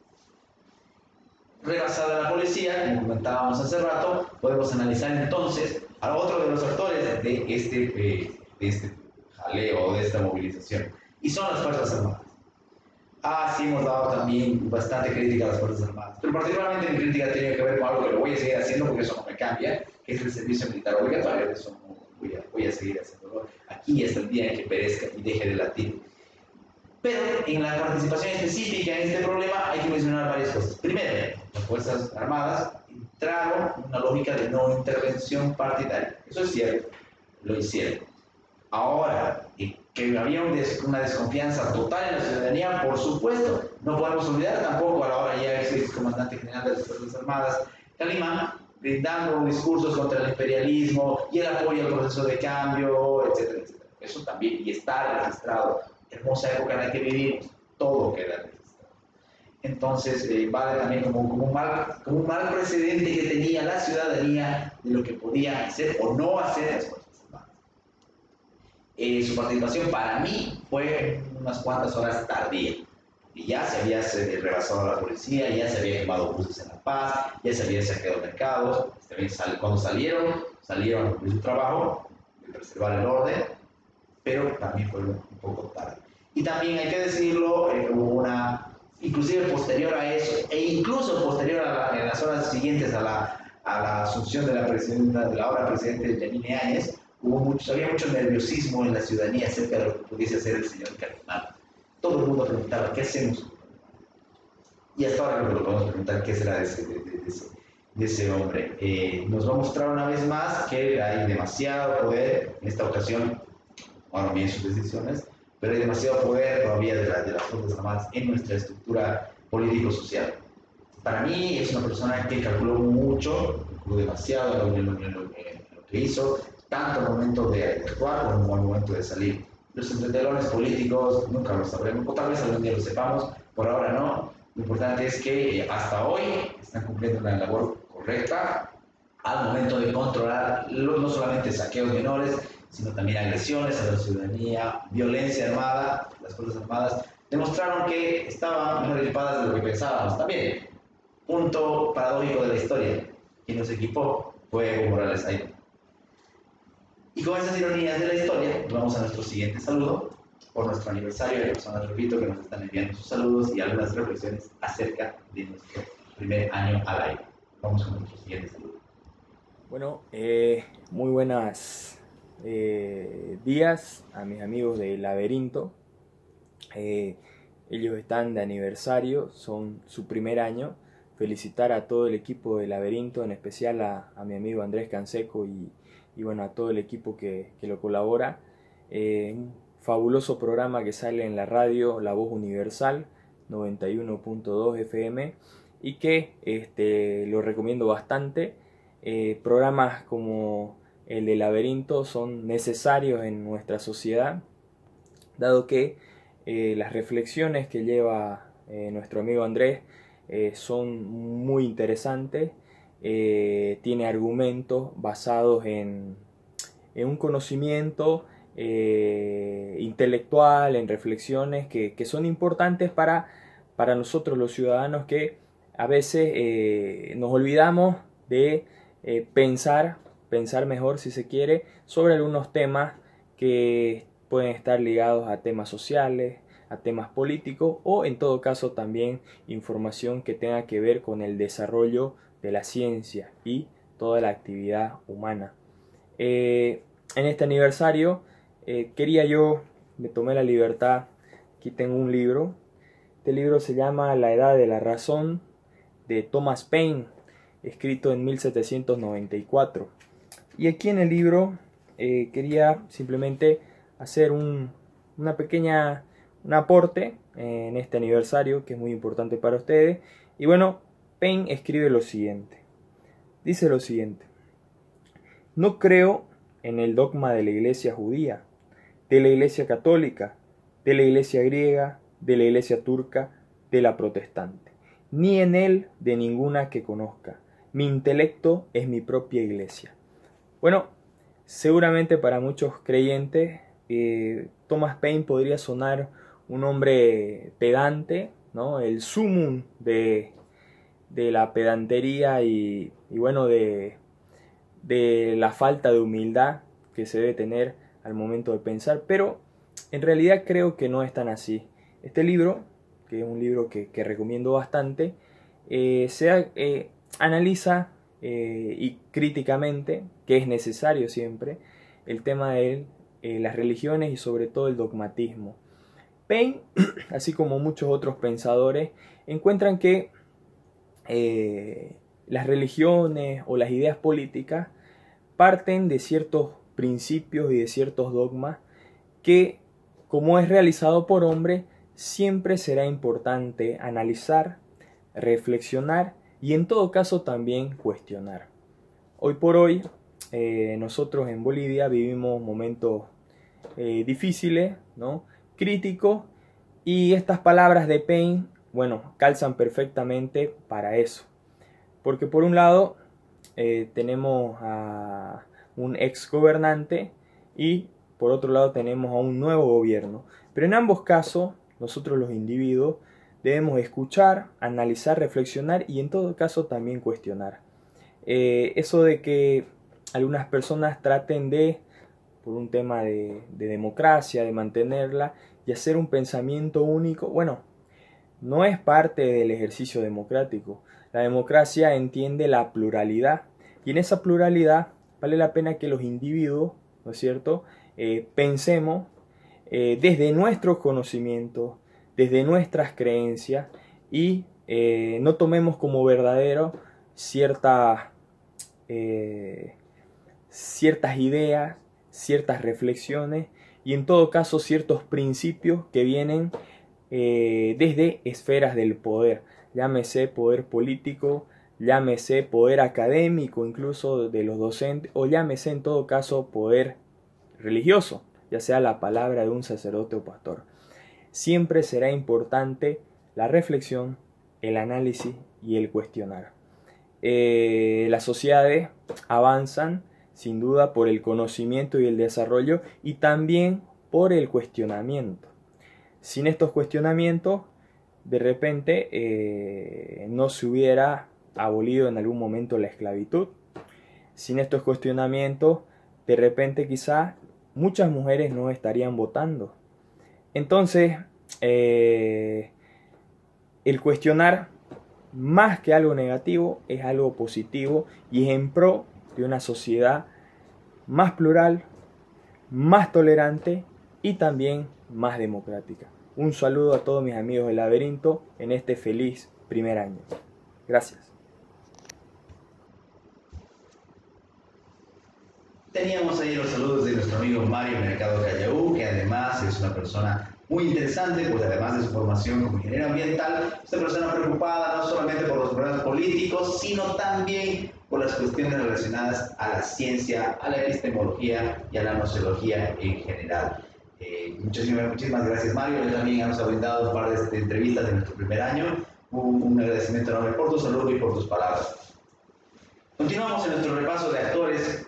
Rebasada la policía, como comentábamos hace rato, podemos analizar entonces a otro de los actores de este jaleo, de esta movilización, y son las Fuerzas Armadas. Sí hemos dado también bastante crítica a las Fuerzas Armadas, pero particularmente mi crítica tiene que ver con algo que lo voy a seguir haciendo porque eso no me cambia, que es el servicio militar obligatorio. Eso voy a seguir haciéndolo aquí hasta el día en que perezca y deje de latir. Pero en la participación específica en este problema hay que mencionar varias cosas. Primero, las Fuerzas Armadas entraron en una lógica de no intervención partidaria. Eso es cierto, lo hicieron. Ahora, que había una desconfianza total en la ciudadanía, por supuesto. No podemos olvidar tampoco a la hora ya ex comandante general de las Fuerzas Armadas, Calimán, brindando discursos contra el imperialismo y el apoyo al proceso de cambio, etcétera, etcétera. Eso también, y está registrado. Hermosa época en la que vivimos, todo queda registrado. Entonces, vale también como un mal precedente que tenía la ciudadanía de lo que podía hacer o no hacer las Fuerzas Armadas. Su participación para mí fue unas cuantas horas tardía. Y ya se había rebasado a la policía, ya se había quemado buses en La Paz, ya se había saqueado mercados. Cuando salieron a cumplir su trabajo, de preservar el orden, pero también fue un poco tarde. Y también hay que decirlo, hubo inclusive posterior a eso, e incluso posterior en las horas siguientes a la asunción de la ahora presidente Yanine Áñez, había mucho nerviosismo en la ciudadanía acerca de lo que pudiese hacer el señor Calimán. Todo el mundo preguntaba, ¿qué hacemos? Y hasta ahora creo que lo podemos preguntar, ¿qué será de ese hombre? Nos va a mostrar una vez más que hay demasiado poder en esta ocasión, bueno, bien sus decisiones, pero hay demasiado poder todavía de las Fuerzas Armadas en nuestra estructura político-social. Para mí es una persona que calculó demasiado en lo que que hizo, tanto al momento de actuar como al momento de salir. Los entretelones políticos nunca lo sabremos, o tal vez algún día lo sepamos, por ahora no. Lo importante es que hasta hoy están cumpliendo una labor correcta al momento de controlar no solamente saqueos menores, sino también agresiones a la ciudadanía, violencia armada. Las Fuerzas Armadas demostraron que estaban mejor equipadas de lo que pensábamos también. Punto paradójico de la historia. Quien nos equipó fue Evo Morales ahí. Y con esas ironías de la historia, nos vamos a nuestro siguiente saludo. Por nuestro aniversario, hay personas, repito, que nos están enviando sus saludos y algunas reflexiones acerca de nuestro primer año al aire. Vamos con nuestro siguiente saludo. Bueno, muy buenas días a mis amigos de Laberinto. Ellos están de aniversario, son su primer año. Felicitar a todo el equipo de Laberinto, en especial a mi amigo Andrés Canseco y bueno, a todo el equipo que lo colabora. Un fabuloso programa que sale en la radio La Voz Universal 91.2 FM y que lo recomiendo bastante. Programas como el de Laberinto son necesarios en nuestra sociedad, dado que las reflexiones que lleva nuestro amigo Andrés son muy interesantes. Tiene argumentos basados en un conocimiento intelectual, en reflexiones que son importantes para nosotros los ciudadanos, que a veces nos olvidamos de pensar mejor, si se quiere, sobre algunos temas que pueden estar ligados a temas sociales, a temas políticos o en todo caso también información que tenga que ver con el desarrollo de la ciencia y toda la actividad humana. En este aniversario me tomé la libertad, aquí tengo un libro. Este libro se llama La Edad de la Razón, de Thomas Paine, escrito en 1794. Y aquí en el libro quería simplemente hacer un aporte en este aniversario, que es muy importante para ustedes. Y bueno, Paine escribe lo siguiente. Dice lo siguiente: no creo en el dogma de la Iglesia judía, de la Iglesia católica, de la Iglesia griega, de la Iglesia turca, de la protestante, ni en él de ninguna que conozca. Mi intelecto es mi propia Iglesia. Bueno, seguramente para muchos creyentes Thomas Paine podría sonar un hombre pedante, ¿no? El sumum de la pedantería y bueno, de la falta de humildad que se debe tener al momento de pensar, pero en realidad creo que no es tan así. Este libro, que es un libro que recomiendo bastante, analiza y críticamente, que es necesario siempre, el tema de las religiones y sobre todo el dogmatismo. Paine, así como muchos otros pensadores, encuentran que las religiones o las ideas políticas parten de ciertos principios y de ciertos dogmas que, como es realizado por hombre, siempre será importante analizar, reflexionar y en todo caso también cuestionar. Hoy por hoy nosotros en Bolivia vivimos momentos difíciles, ¿no? Críticos, y estas palabras de Paine, bueno, calzan perfectamente para eso. Porque por un lado tenemos a un ex gobernante y por otro lado tenemos a un nuevo gobierno. Pero en ambos casos, nosotros los individuos debemos escuchar, analizar, reflexionar y en todo caso también cuestionar. Eso de que algunas personas traten por un tema de democracia, de mantenerla y hacer un pensamiento único, bueno, no es parte del ejercicio democrático. La democracia entiende la pluralidad y en esa pluralidad vale la pena que los individuos, ¿no es cierto?, pensemos desde nuestros conocimientos, desde nuestras creencias y no tomemos como verdadero ciertas ideas, ciertas reflexiones y en todo caso ciertos principios que vienen desde esferas del poder, llámese poder político, llámese poder académico incluso de los docentes, o llámese en todo caso poder religioso, ya sea la palabra de un sacerdote o pastor. Siempre será importante la reflexión, el análisis y el cuestionar. Las sociedades avanzan sin duda por el conocimiento y el desarrollo, y también por el cuestionamiento. Sin estos cuestionamientos, de repente no se hubiera abolido en algún momento la esclavitud. Sin estos cuestionamientos, de repente quizás muchas mujeres no estarían votando. Entonces, el cuestionar, más que algo negativo, es algo positivo y es en pro de una sociedad más plural, más tolerante y también más democrática. Un saludo a todos mis amigos del Laberinto en este feliz primer año. Gracias. Teníamos ahí los saludos de nuestro amigo Mario Mercado Callaú, que además es una persona muy interesante, pues además de su formación como ingeniero ambiental, es una persona preocupada no solamente por los problemas políticos, sino también por las cuestiones relacionadas a la ciencia, a la epistemología y a la nociología en general. Muchísimas gracias, Mario. Él también nos ha brindado un par de entrevistas de nuestro primer año. Un agradecimiento enorme por tu saludo y por tus palabras. Continuamos en nuestro repaso de actores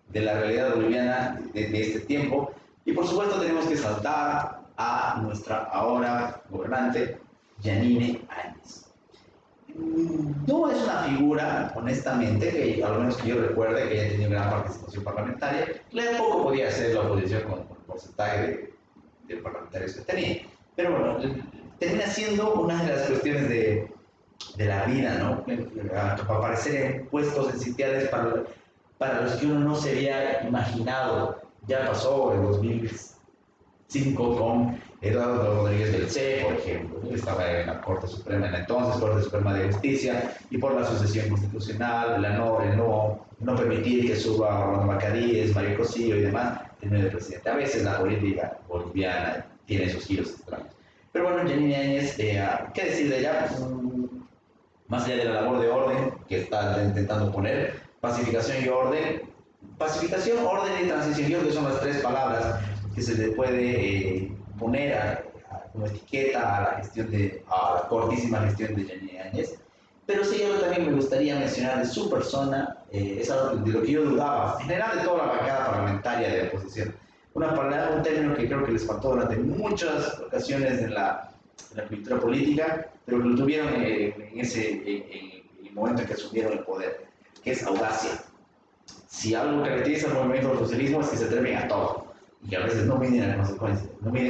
de la realidad boliviana de este tiempo, y por supuesto tenemos que saltar a nuestra ahora gobernante, Yanine Áñez. No es una figura, honestamente, que al menos que yo recuerde que haya tenido gran participación parlamentaria. Poco podía hacer la oposición con el porcentaje de parlamentarios que tenía, pero bueno, termina siendo una de las cuestiones de la vida, ¿no? Para aparecer en puestos esenciales para los que uno no se había imaginado. Ya pasó en 2005 con Eduardo Rodríguez Belcé, por ejemplo. Estaba en la Corte Suprema, en la entonces Corte Suprema de Justicia, y por la sucesión constitucional, el no permitir que suba Ronald Macaríes, Mario Cosillo y demás, terminó de presidente. A veces la política boliviana tiene esos giros extraños. Pero bueno, Yanine Áñez, ¿qué decir de ella? Más allá de la labor de orden que está intentando poner, pacificación y orden. Pacificación, orden y transición, yo creo que son las tres palabras que se le puede poner como etiqueta a la cortísima gestión de Yanine Áñez. Pero sí, yo también me gustaría mencionar de su persona, es algo de lo que yo dudaba, en general de toda la bancada parlamentaria de la oposición. Un término que creo que les faltó durante muchas ocasiones en la cultura política, pero que lo tuvieron en el momento en que asumieron el poder, que es audacia. Si algo caracteriza al movimiento del socialismo es que se atreven a todo y que a veces no miden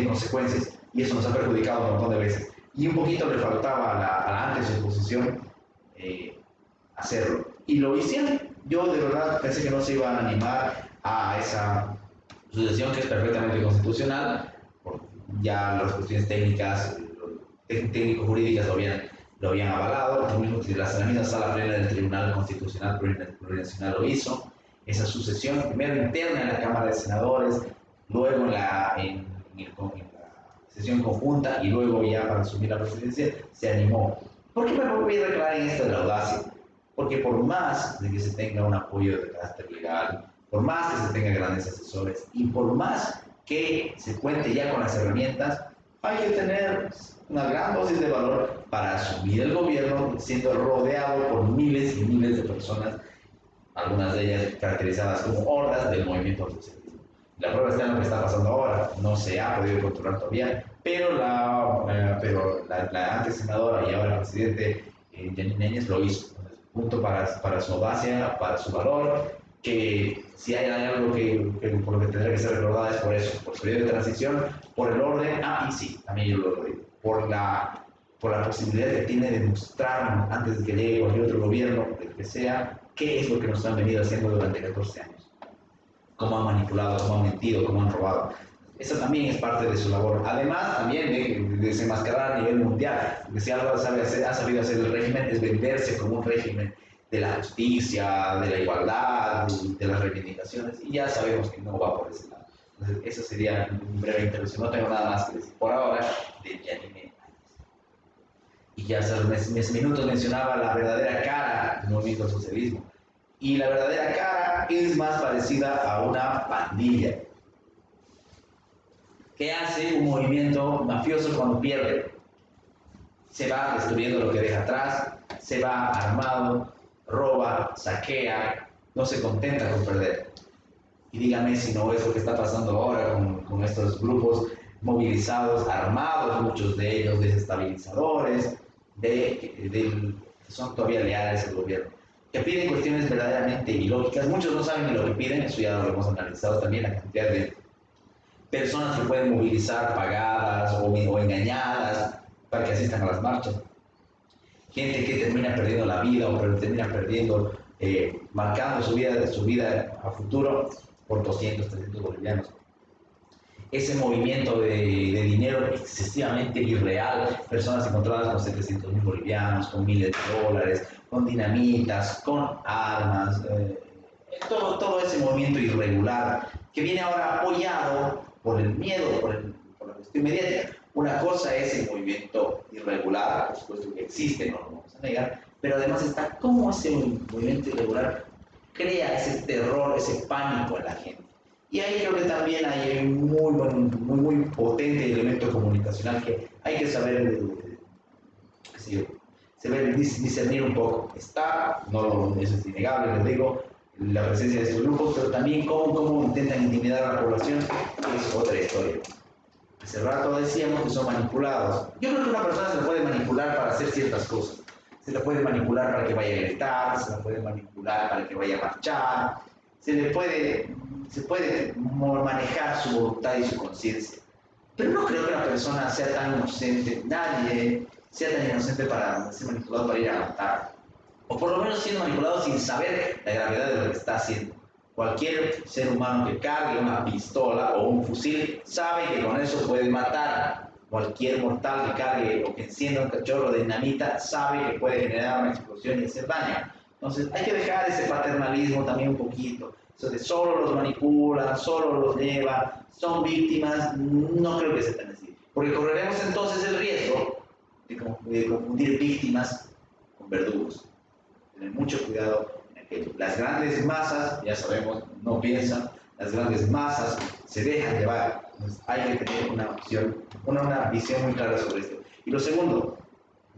consecuencias, y eso nos ha perjudicado un montón de veces. Y un poquito le faltaba a la antes oposición hacerlo. Y lo hicieron. Yo de verdad pensé que no se iban a animar a esa sucesión, que es perfectamente constitucional, porque ya las cuestiones técnico-jurídicas lo habían avalado. Lo mismo que la misma sala plena del Tribunal Constitucional Plurinacional lo hizo. Esa sucesión, primero interna en la Cámara de Senadores, luego en la sesión conjunta, y luego ya para asumir la presidencia, se animó. ¿Por qué me voy a declarar en esto de la audacia? Porque por más de que se tenga un apoyo de carácter legal, por más que se tenga grandes asesores y por más que se cuente ya con las herramientas, hay que tener una gran dosis de valor para asumir el gobierno siendo rodeado por miles y miles de personas, algunas de ellas caracterizadas como hordas del movimiento socialista. La prueba está en lo que está pasando ahora. No se ha podido controlar todavía, pero la antes senadora y ahora presidente Yanine Áñez lo hizo. Punto para su audacia, para su valor, que si hay algo por lo que tendrá que ser recordada es por eso, por su periodo de transición, por el orden, y sí, también yo lo digo, por la posibilidad que tiene de mostrarnos antes de que llegue cualquier otro gobierno, el que sea, qué es lo que nos han venido haciendo durante 14 años. Cómo han manipulado, cómo han mentido, cómo han robado. Esa también es parte de su labor. Además, también de desenmascarar a nivel mundial. Porque si algo ha sabido hacer el régimen es venderse como un régimen de la justicia, de la igualdad, de las reivindicaciones. Y ya sabemos que no va por ese lado. Entonces, esa sería una breve intervención. No tengo nada más que decir por ahora de Yanine Áñez. Y ya hace unos minutos mencionaba la verdadera cara, no movimiento al socialismo. Y la verdadera cara es más parecida a una pandilla. ¿Qué hace un movimiento mafioso cuando pierde? Se va destruyendo lo que deja atrás, se va armado, roba, saquea, no se contenta con perder. Y dígame si no es lo que está pasando ahora con estos grupos movilizados, armados, muchos de ellos desestabilizadores, que son todavía leales al gobierno, que piden cuestiones verdaderamente ilógicas. Muchos no saben ni lo que piden, eso ya lo hemos analizado también, la cantidad de personas que pueden movilizar pagadas o engañadas para que asistan a las marchas. Gente que termina perdiendo la vida o termina perdiendo, marcando su vida a futuro por 200, 300 bolivianos. Ese movimiento de dinero excesivamente irreal, personas encontradas con 700.000 bolivianos, con miles de dólares, con dinamitas, con armas, todo ese movimiento irregular que viene ahora apoyado por el miedo, por la cuestión mediática. Una cosa es el movimiento irregular, por supuesto que existe, no lo vamos a negar, pero además está cómo ese movimiento irregular crea ese terror, ese pánico en la gente. Y ahí creo que también hay un muy potente elemento comunicacional que hay que saber discernir un poco. Está, no, eso es innegable, les digo, la presencia de estos grupos, pero también cómo intentan intimidar a la población es otra historia. Hace rato decíamos que son manipulados. Yo creo que una persona se la puede manipular para hacer ciertas cosas. Se la puede manipular para que vaya a gritar, se la puede manipular para que vaya a marchar, se puede manejar su voluntad y su conciencia. Pero no creo que una persona sea tan inocente, nadie sea tan inocente para ser manipulado para ir a matar. O por lo menos siendo manipulado sin saber la gravedad de lo que está haciendo. Cualquier ser humano que cargue una pistola o un fusil sabe que con eso puede matar. Cualquier mortal que cargue o que encienda un cachorro de dinamita sabe que puede generar una explosión y hacer daño. Entonces hay que dejar ese paternalismo también un poquito. Eso de solo los manipulan, solo los llevan, son víctimas, no creo que sea tan así. Porque correremos entonces el riesgo de confundir víctimas con verdugos. Tener mucho cuidado. Las grandes masas, ya sabemos, no piensan, las grandes masas se dejan llevar. Entonces hay que tener una visión muy clara sobre esto. Y lo segundo,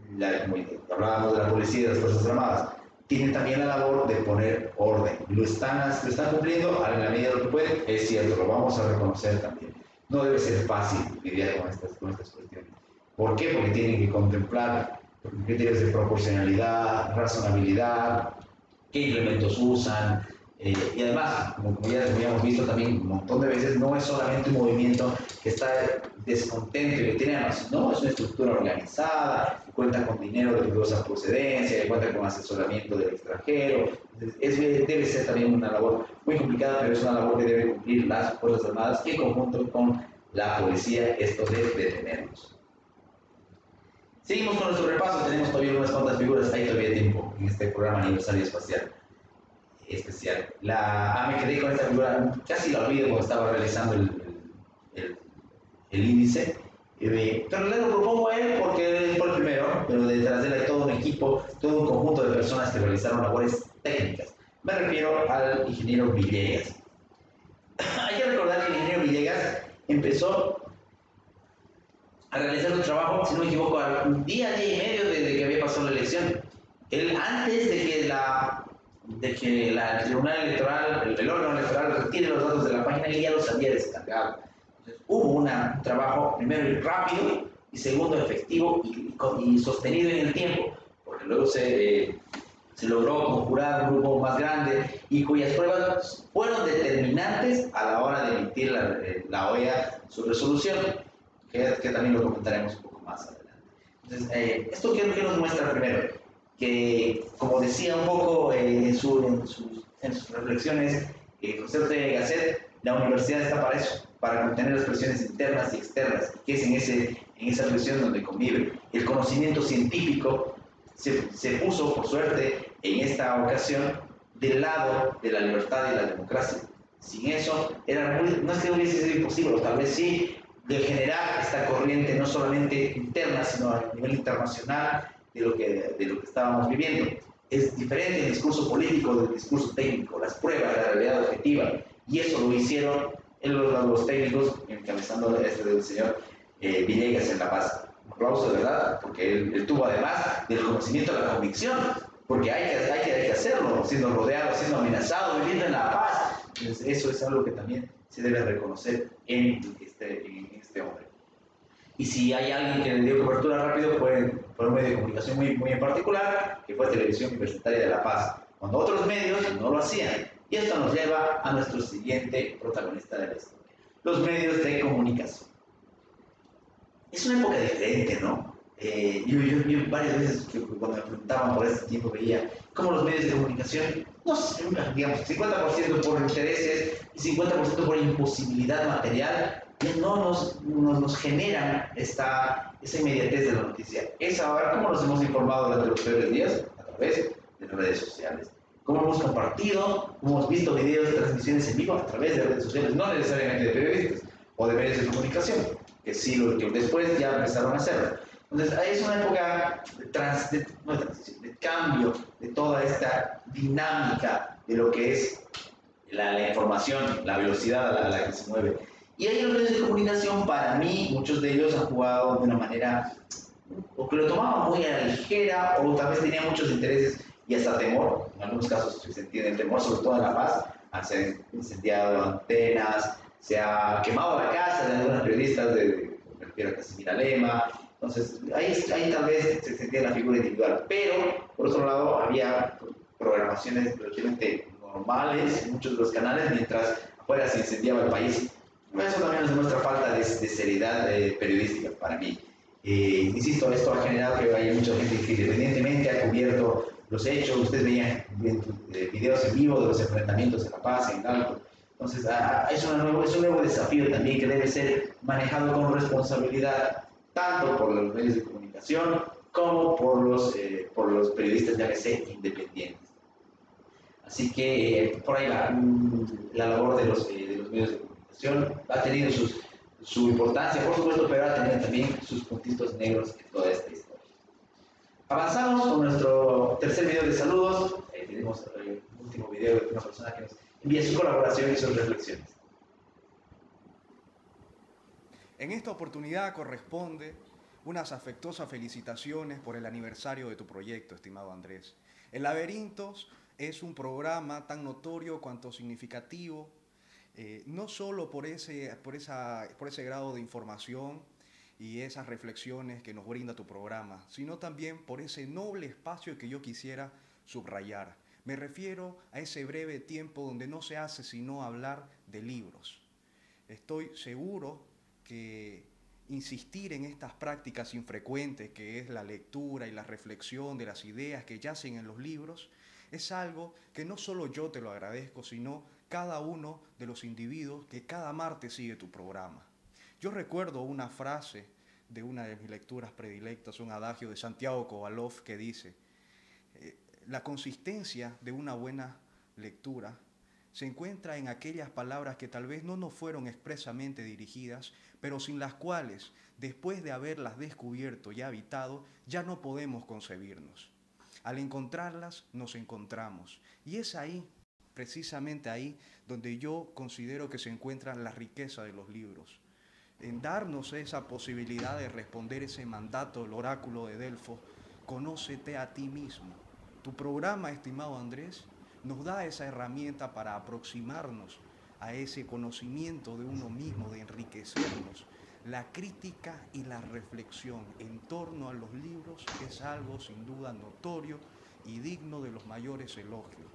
como hablábamos de la policía y de las Fuerzas Armadas, tienen también la labor de poner orden. Lo están cumpliendo en la medida de lo que pueden, es cierto, lo vamos a reconocer también. No debe ser fácil lidiar con estas cuestiones. ¿Por qué? Porque tienen que contemplar criterios de proporcionalidad, razonabilidad, qué implementos usan, y además, como ya habíamos visto también un montón de veces, no es solamente un movimiento que está descontento y que tiene además, no, es una estructura organizada, que cuenta con dinero de dudosa procedencia, que cuenta con asesoramiento del extranjero. Debe ser también una labor muy complicada, pero es una labor que deben cumplir las Fuerzas Armadas en conjunto con la policía, esto de detenernos. Seguimos con nuestro repaso, tenemos todavía unas cuantas figuras, hay todavía tiempo en este programa aniversario especial. Me quedé con esta figura, casi la olvido cuando estaba realizando el índice, pero le lo propongo a él porque él fue el primero, pero detrás de él hay todo un equipo, todo un conjunto de personas que realizaron labores técnicas. Me refiero al ingeniero Villegas. Hay que recordar que el ingeniero Villegas empezó a realizar su trabajo, si no me equivoco, un día y medio desde que había pasado la elección. Él, antes de que el Tribunal Electoral, el órgano electoral retire los datos de la página, él ya los había descargado. Entonces, hubo un trabajo, primero rápido, y segundo efectivo y sostenido en el tiempo, porque luego se logró conjurar un grupo más grande y cuyas pruebas fueron determinantes a la hora de emitir la OEA su resolución, que también lo comentaremos un poco más adelante. Entonces, esto que nos muestra primero, que como decía un poco en sus reflexiones José Ortega y Gasset, la universidad está para eso, para contener las presiones internas y externas, que es en esa presión donde convive. El conocimiento científico se puso, por suerte, en esta ocasión, del lado de la libertad y la democracia. Sin eso, no es que hubiese sido imposible, tal vez sí, de generar esta corriente no solamente interna, sino a nivel internacional de lo que estábamos viviendo. es diferente el discurso político del discurso técnico, las pruebas, la realidad objetiva, y eso lo hicieron los técnicos, encabezando del señor Villegas en La Paz. Un aplauso de verdad, porque él tuvo además del conocimiento de la convicción, porque hay que hacerlo, siendo rodeado, siendo amenazado, viviendo en La Paz. Entonces, eso es algo que también se debe reconocer en este hombre. Y si hay alguien que le dio cobertura rápido, fue por un medio de comunicación muy en particular, que fue Televisión Universitaria de La Paz, cuando otros medios no lo hacían. Y esto nos lleva a nuestro siguiente protagonista de la historia, los medios de comunicación. Es una época diferente, ¿no? Yo varias veces cuando me preguntaban por este tiempo veía cómo los medios de comunicación, no sé, digamos, 50% por intereses y 50% por imposibilidad material, ya no nos generan esa inmediatez de la noticia. Es ahora cómo nos hemos informado durante los peores días a través de las redes sociales. Cómo hemos compartido, cómo hemos visto videos de transmisiones en vivo a través de redes sociales, no necesariamente de periodistas o de medios de comunicación, que sí, lo que después ya empezaron a hacerlo. Entonces, es una época de cambio de toda esta dinámica de lo que es la información, la velocidad a la que se mueve. Y ahí los medios de comunicación, para mí, muchos de ellos han jugado de una manera, o que lo tomaban muy a la ligera, o tal vez tenían muchos intereses y hasta temor. En algunos casos se entiende el temor, sobre todo en La Paz. Se han incendiado antenas, se ha quemado la casa de algunos periodistas, me refiero a Casimira Lema. Entonces, ahí tal vez se sentía la figura individual. Pero, por otro lado, había programaciones relativamente normales en muchos de los canales, mientras afuera se incendiaba el país. Eso también nos demuestra falta de seriedad periodística para mí. Insisto, esto ha generado que haya mucha gente que independientemente ha cubierto los hechos. Ustedes veían videos en vivo de los enfrentamientos en La Paz, en Galco. Entonces, es un nuevo desafío también que debe ser manejado con responsabilidad, tanto por los medios de comunicación como por los periodistas, ya que sé, independientes. Así que por ahí va la labor de los medios de comunicación. Ha tenido su importancia, por supuesto, pero ha tenido también sus puntitos negros en toda esta historia. Avanzamos con nuestro tercer video de saludos. Tenemos el último video de una persona que nos envía su colaboración y sus reflexiones. En esta oportunidad corresponde unas afectuosas felicitaciones por el aniversario de tu proyecto, estimado Andrés. El Laberintos es un programa tan notorio cuanto significativo, no solo por ese grado de información y esas reflexiones que nos brinda tu programa, sino también por ese noble espacio que yo quisiera subrayar. Me refiero a ese breve tiempo donde no se hace sino hablar de libros. Estoy seguro que insistir en estas prácticas infrecuentes que es la lectura y la reflexión de las ideas que yacen en los libros es algo que no solo yo te lo agradezco, sino cada uno de los individuos que cada martes sigue tu programa. Yo recuerdo una frase de una de mis lecturas predilectas, un adagio de Santiago Kovalov que dice: la consistencia de una buena lectura se encuentra en aquellas palabras que tal vez no nos fueron expresamente dirigidas, pero sin las cuales, después de haberlas descubierto y habitado, ya no podemos concebirnos. Al encontrarlas, nos encontramos. Y es ahí, precisamente ahí, donde yo considero que se encuentra la riqueza de los libros. En darnos esa posibilidad de responder ese mandato del oráculo de Delfos: conócete a ti mismo. Tu programa, estimado Andrés, nos da esa herramienta para aproximarnos a ese conocimiento de uno mismo, de enriquecernos. La crítica y la reflexión en torno a los libros es algo sin duda notorio y digno de los mayores elogios.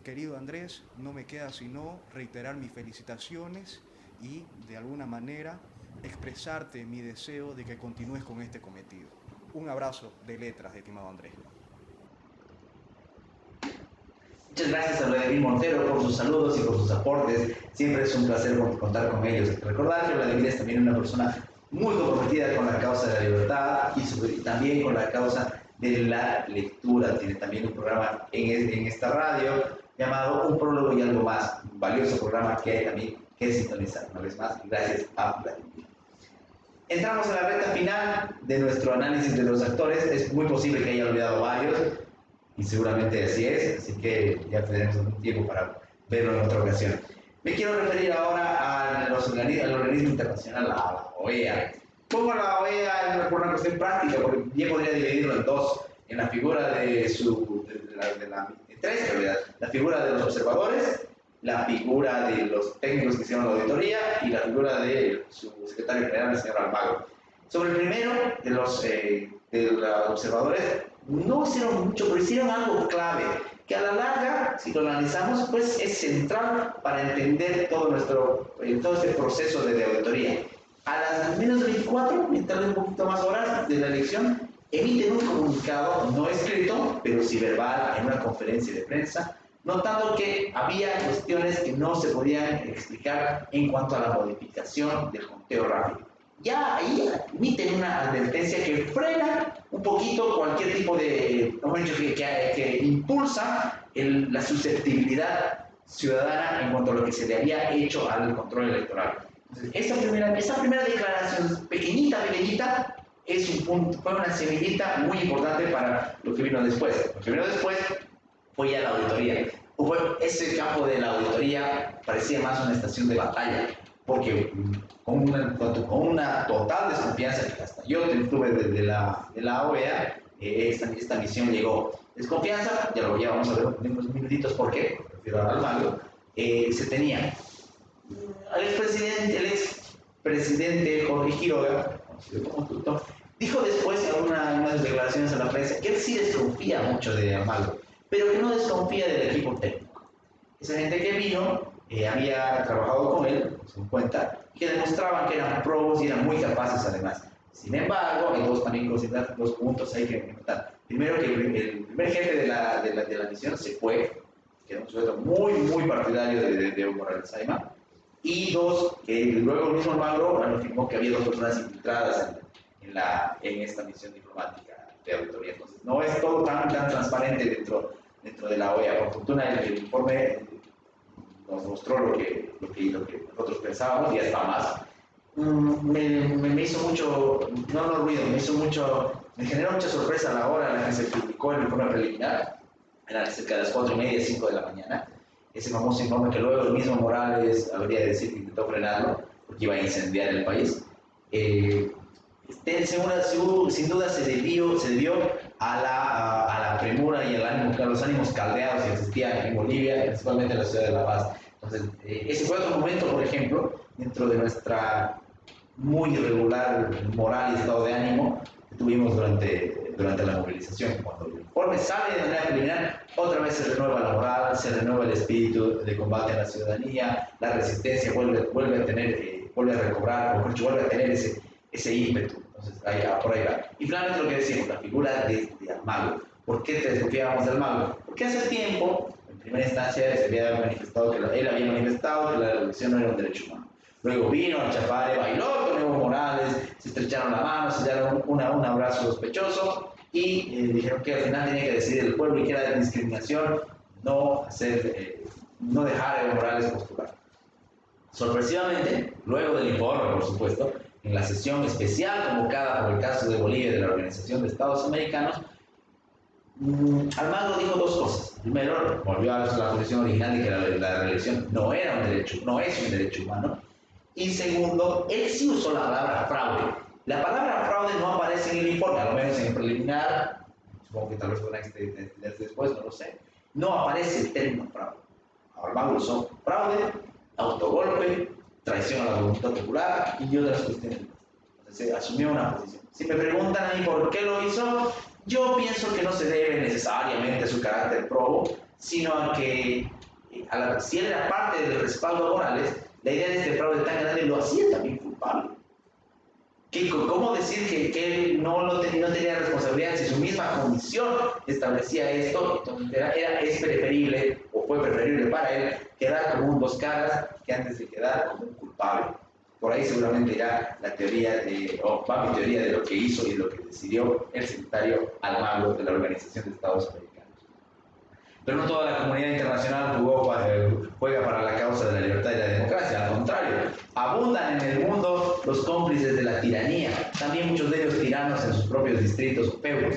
Querido Andrés, no me queda sino reiterar mis felicitaciones y, de alguna manera, expresarte mi deseo de que continúes con este cometido. Un abrazo de letras, estimado Andrés. Muchas gracias a Vladimir Montero por sus saludos y por sus aportes. Siempre es un placer contar con ellos. Recordar que Vladimir es también una persona muy comprometida con la causa de la libertad y también con la causa de la lectura. Tiene también un programa en esta radio llamado Un Prólogo y Algo Más. Un valioso programa que hay también que sintonizar. Una vez más, gracias a Vladimir. Entramos a la recta final de nuestro análisis de los actores. Es muy posible que haya olvidado varios. y seguramente así es, así que ya tendremos un tiempo para verlo en otra ocasión. Me quiero referir ahora al organismo internacional, a la OEA. Pongo la OEA por una cuestión práctica, porque bien podría dividirlo en dos, en la figura de tres, en realidad, la figura de los observadores, la figura de los técnicos que hicieron la auditoría y la figura de su secretario general, el señor Almagro. Sobre el primero, de los observadores, no hicieron mucho, pero hicieron algo clave, que a la larga, si lo analizamos, pues es central para entender todo este proceso de auditoría. A las menos de 24, mientras un poquito más horas de la elección, emiten un comunicado no escrito, pero sí verbal, en una conferencia de prensa, notando que había cuestiones que no se podían explicar en cuanto a la modificación del conteo rápido. Ya ahí emiten una advertencia que frena un poquito cualquier tipo de que impulsa la susceptibilidad ciudadana en cuanto a lo que se le había hecho al control electoral. Entonces, esa primera declaración pequeñita, es un punto, fue una semillita muy importante para lo que vino después. Lo que vino después fue ya la auditoría. Ese campo de la auditoría parecía más una estación de batalla, porque con una total desconfianza que hasta yo tuve de la OEA, esta misión llegó. Desconfianza, ya vamos a ver en unos minutitos por qué, refiero al Almagro, se tenía al expresidente Jorge Quiroga, conocido como Tuto, dijo después en unas declaraciones a la prensa que él sí desconfía mucho de Almagro, pero que no desconfía del equipo técnico. Esa gente que vino había trabajado con él, según cuenta, que demostraban que eran probos y eran muy capaces además. Sin embargo, hay dos puntos ahí que notar. Primero, que el primer jefe de la misión se fue, que era un sujeto muy partidario de Evo Morales Ayma. Y dos, que luego el mismo Almagro afirmó que había dos personas infiltradas en esta misión diplomática de auditoría. Entonces, no es todo tan transparente dentro de la OEA. Por fortuna, el informe nos mostró lo que nosotros pensábamos y hasta más. Me hizo mucho, no ruido, me generó mucha sorpresa a la hora en la que se publicó el informe preliminar, era cerca de las 4:30, 5 de la mañana. Ese famoso informe que luego el mismo Morales habría de decir que intentó frenarlo porque iba a incendiar el país. Sin duda se debió a la premura y a los ánimos caldeados que existían en Bolivia, principalmente en la ciudad de La Paz. Entonces, ese fue otro momento, por ejemplo, dentro de nuestra muy irregular moral y estado de ánimo que tuvimos durante la movilización. Cuando el informe sale de manera preliminar, otra vez se renueva la moral, se renueva el espíritu de combate a la ciudadanía, la resistencia vuelve a recobrar, o vuelve a tener ese ímpetu. Entonces, por ahí va. Y finalmente lo que decimos, la figura de Almagro. ¿Por qué te desconfiábamos de Almagro? Porque hace tiempo, en primera instancia, él había manifestado que la elección no era un derecho humano. Luego vino a Chapare, bailó con Evo Morales, se estrecharon la mano, se dieron un abrazo sospechoso y dijeron que al final tenía que decidir el pueblo y que era de discriminación no dejar a Evo Morales postular. Sorpresivamente, luego del informe, por supuesto, en la sesión especial convocada por el caso de Bolivia de la Organización de Estados Americanos, Almagro dijo dos cosas. Primero, volvió a la posición original de que la reelección no es un derecho humano. Y segundo, él sí usó la palabra fraude. La palabra fraude no aparece en el informe, a lo menos en el preliminar, supongo que tal vez podrán extenderse después, no lo sé. No aparece el término fraude. Almagro usó fraude, autogolpe, traición a la voluntad popular y otras cuestiones. Entonces asumió una posición. Si me preguntan a mí por qué lo hizo, yo pienso que no se debe necesariamente a su carácter probo, sino a que si él era parte del respaldo a Morales, la idea de este fraude tan grande lo hacía también culpable. ¿Cómo decir que él no tenía responsabilidad si su misma comisión establecía esto? Entonces es preferible, o fue preferible para él, quedar como un dos caras que antes de quedar como un culpable. Por ahí seguramente irá mi teoría de lo que hizo y lo que decidió el secretario Almagro de la Organización de Estados Americanos. Pero no toda la comunidad internacional juega para la causa de la libertad y la democracia, al contrario, abundan en el mundo los cómplices de la tiranía, también muchos de ellos tiranos en sus propios distritos o feudos.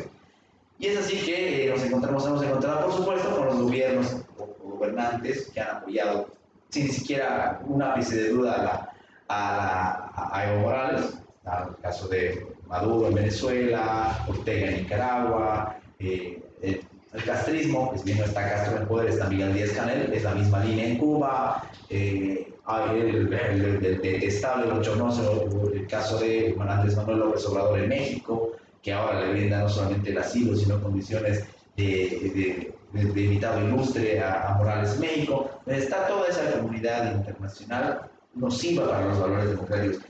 Y es así que hemos encontrado, por supuesto, con los gobiernos o gobernantes que han apoyado sin ni siquiera un ápice de duda a Evo Morales, el caso de Maduro en Venezuela, Ortega en Nicaragua, el castrismo, pues bien no está Castro en el poder, está Miguel Díaz-Canel, es la misma línea en Cuba, el detestable, bochornoso, el caso de Andrés Manuel López Obrador en México, que ahora le brinda no solamente el asilo, sino condiciones de invitado ilustre a Morales en México. Está toda esa comunidad internacional nociva para los valores democráticos.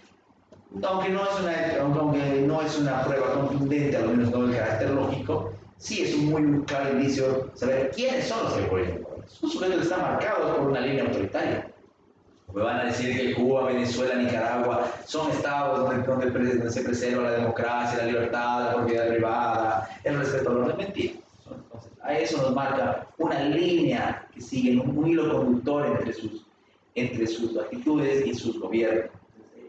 Aunque no es una prueba contundente, al menos no del carácter lógico, sí es un muy claro indicio saber quiénes son los que apoyan. Son sujetos que están marcados por una línea autoritaria. Me van a decir que Cuba, Venezuela, Nicaragua son estados donde se preserva la democracia, la libertad, la propiedad privada, el respeto a los demás. Mentira. Entonces, a eso nos marca una línea que sigue un hilo conductor entre sus actitudes y sus gobiernos.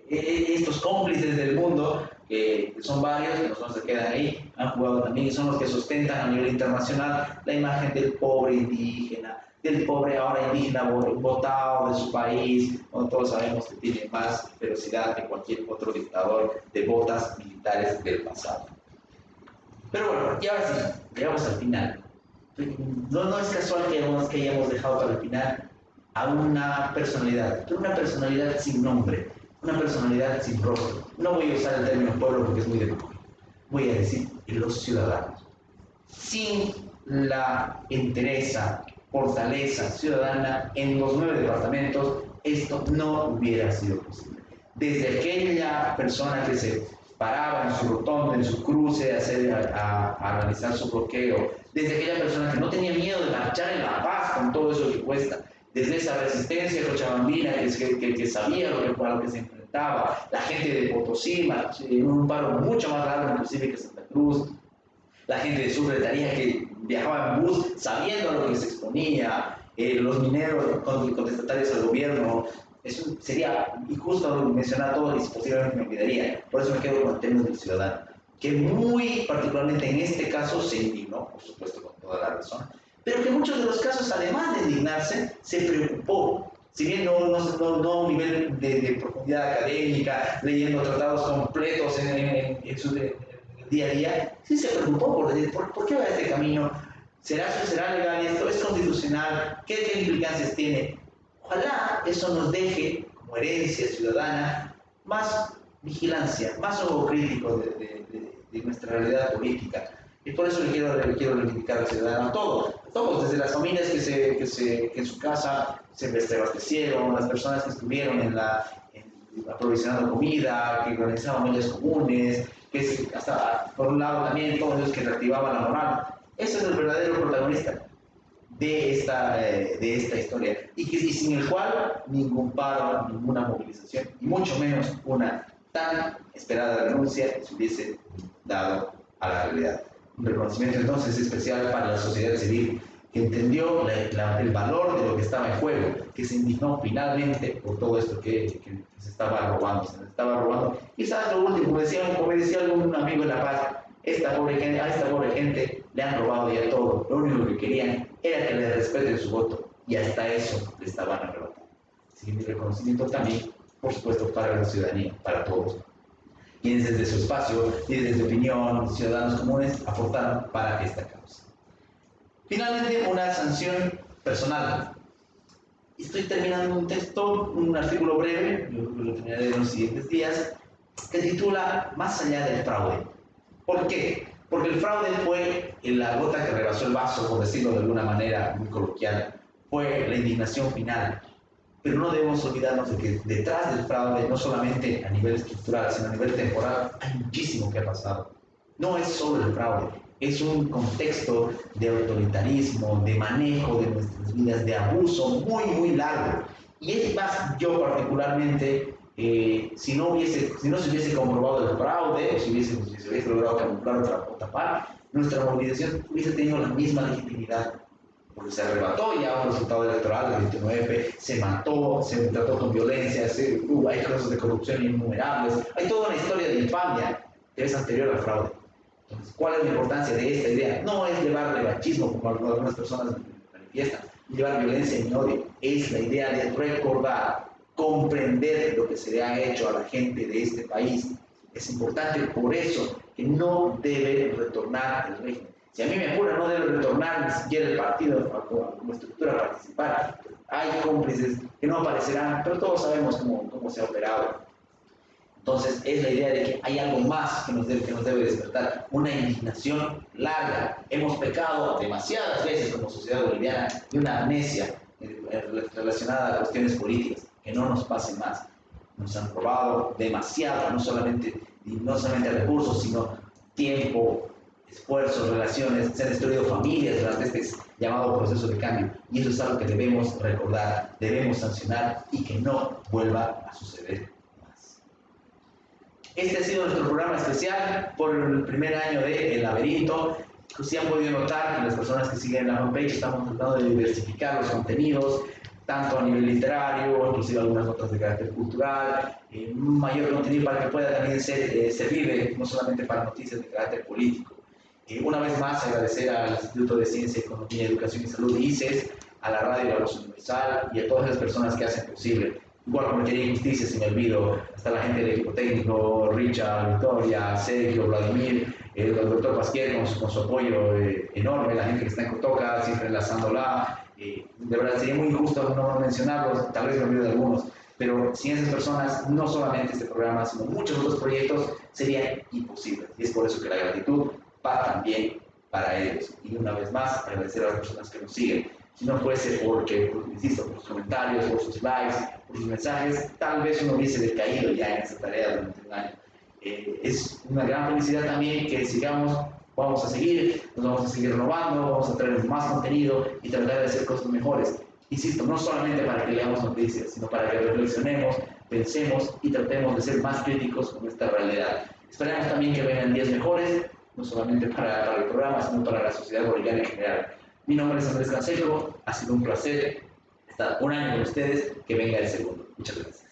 Estos cómplices del mundo, que son varios, que no se quedan ahí, han jugado también y son los que sustentan a nivel internacional la imagen del pobre indígena, del pobre ahora indígena votado de su país, cuando todos sabemos que tiene más ferocidad que cualquier otro dictador de botas militares del pasado. Pero bueno, y ahora sí, llegamos al final. No es casual que hayamos dejado para el final a una personalidad, pero una personalidad sin nombre, una personalidad sin rostro. No voy a usar el término pueblo porque es muy demagógico. Voy a decir los ciudadanos. Sin la entereza, fortaleza ciudadana en los 9 departamentos, esto no hubiera sido posible. Desde aquella persona que se paraba en su rotonda, en su cruce, a realizar su bloqueo, desde aquella persona que no tenía miedo de marchar en La Paz con todo eso que cuesta, desde esa resistencia cochabambina que sabía a lo que se enfrentaba, la gente de Potosí, en un paro mucho más largo inclusive que Santa Cruz, la gente de Secretaría que viajaba en bus sabiendo a lo que se exponía, los mineros contestatarios al gobierno. Eso sería injusto mencionar todo y posiblemente me olvidaría. Por eso me quedo con el término del ciudadano, que muy particularmente en este caso se indignó, por supuesto con toda la razón, pero que en muchos de los casos, además de indignarse, se preocupó. Si bien no a un nivel de profundidad académica, leyendo tratados completos en su día a día, sí se preocupó por decir, ¿por qué va este camino? ¿Será legal esto? ¿Es constitucional? ¿Qué implicancias tiene? Ojalá eso nos deje, como herencia ciudadana, más vigilancia, más ojo crítico de nuestra realidad política. Y por eso le quiero reivindicar al ciudadano, a todos, desde las familias que en su casa se abastecieron, las personas que estuvieron aprovisionando comida, que organizaban ollas comunes, que hasta por un lado también todos los que reactivaban la moral. Ese es el verdadero protagonista de esta historia, y sin el cual ningún paro, ninguna movilización, y mucho menos una tan esperada renuncia se hubiese dado a la realidad. Un reconocimiento entonces especial para la sociedad civil, que entendió el valor de lo que estaba en juego, que se indignó finalmente por todo esto que se estaba robando. Quizás lo último, como decía algún amigo en La Paz, a esta pobre gente le han robado ya todo, lo único que querían era que les respeten su voto, y hasta eso le estaban arrebatando. Así que mi reconocimiento también, por supuesto, para la ciudadanía, para todos, quienes desde su espacio y desde su opinión, ciudadanos comunes, aportaron para esta causa. Finalmente, una sanción personal. Estoy terminando un texto, un artículo breve, yo lo terminaré en los siguientes días, que titula Más allá del fraude. ¿Por qué? Porque el fraude fue la gota que rebasó el vaso, por decirlo de alguna manera muy coloquial, fue la indignación final. Pero no debemos olvidarnos de que detrás del fraude, no solamente a nivel estructural, sino a nivel temporal, hay muchísimo que ha pasado. No es solo el fraude, es un contexto de autoritarismo, de manejo de nuestras vidas, de abuso muy, muy largo. Y es más, yo particularmente, si no se hubiese comprobado el fraude, si se hubiese logrado camuflar o tapar, nuestra movilización hubiese tenido la misma legitimidad, porque se arrebató ya un resultado electoral del 29, se mató, se trató con violencia, hay casos de corrupción innumerables, hay toda una historia de infamia que es anterior al fraude. Entonces, ¿cuál es la importancia de esta idea? No es llevar revanchismo, como algunas personas manifiestan, llevar violencia ni odio. Es la idea de recordar, comprender lo que se le ha hecho a la gente de este país. Es importante por eso que no debe retornar el régimen. Si a mí me apura, no debe retornar ni siquiera el partido como estructura a participar. Hay cómplices que no aparecerán, pero todos sabemos cómo se ha operado. Entonces, es la idea de que hay algo más que nos debe despertar, una indignación larga. Hemos pecado demasiadas veces como sociedad boliviana de una amnesia relacionada a cuestiones políticas, que no nos pase más. Nos han robado demasiado, no solamente recursos, sino tiempo, esfuerzos, relaciones, se han destruido familias durante este llamado proceso de cambio. Y eso es algo que debemos recordar, debemos sancionar y que no vuelva a suceder. Este ha sido nuestro programa especial por el primer año de El Laberinto. Si han podido notar que las personas que siguen la fanpage estamos tratando de diversificar los contenidos, tanto a nivel literario, inclusive algunas notas de carácter cultural, mayor contenido para que pueda también servir no solamente para noticias de carácter político. Una vez más, agradecer al Instituto de Ciencia, Economía, Educación y Salud, ICES, a la Radio La Voz Universal y a todas las personas que hacen posible. Igual cometería injusticias si me olvido, hasta la gente del equipo técnico, Richard, Victoria, Sergio, Vladimir, el doctor Pasquier con su apoyo enorme, la gente que está en Cotoca, siempre enlazándola. De verdad sería muy injusto no mencionarlos, tal vez me olvido de algunos, pero sin esas personas, no solamente este programa, sino muchos otros proyectos serían imposibles. Y es por eso que la gratitud va también para ellos. Y una vez más, agradecer a las personas que nos siguen. Si no fuese porque, insisto, por sus comentarios, por sus likes, por sus mensajes, tal vez uno hubiese decaído ya en esta tarea durante un año. Es una gran felicidad también que sigamos, vamos a seguir, nos vamos a seguir renovando, vamos a traer más contenido y tratar de hacer cosas mejores. Insisto, no solamente para que leamos noticias, sino para que reflexionemos, pensemos y tratemos de ser más críticos con esta realidad. Esperamos también que vengan días mejores, no solamente para el programa, sino para la sociedad boliviana en general. Mi nombre es Andrés Canseco, ha sido un placer estar un año con ustedes, que venga el segundo. Muchas gracias.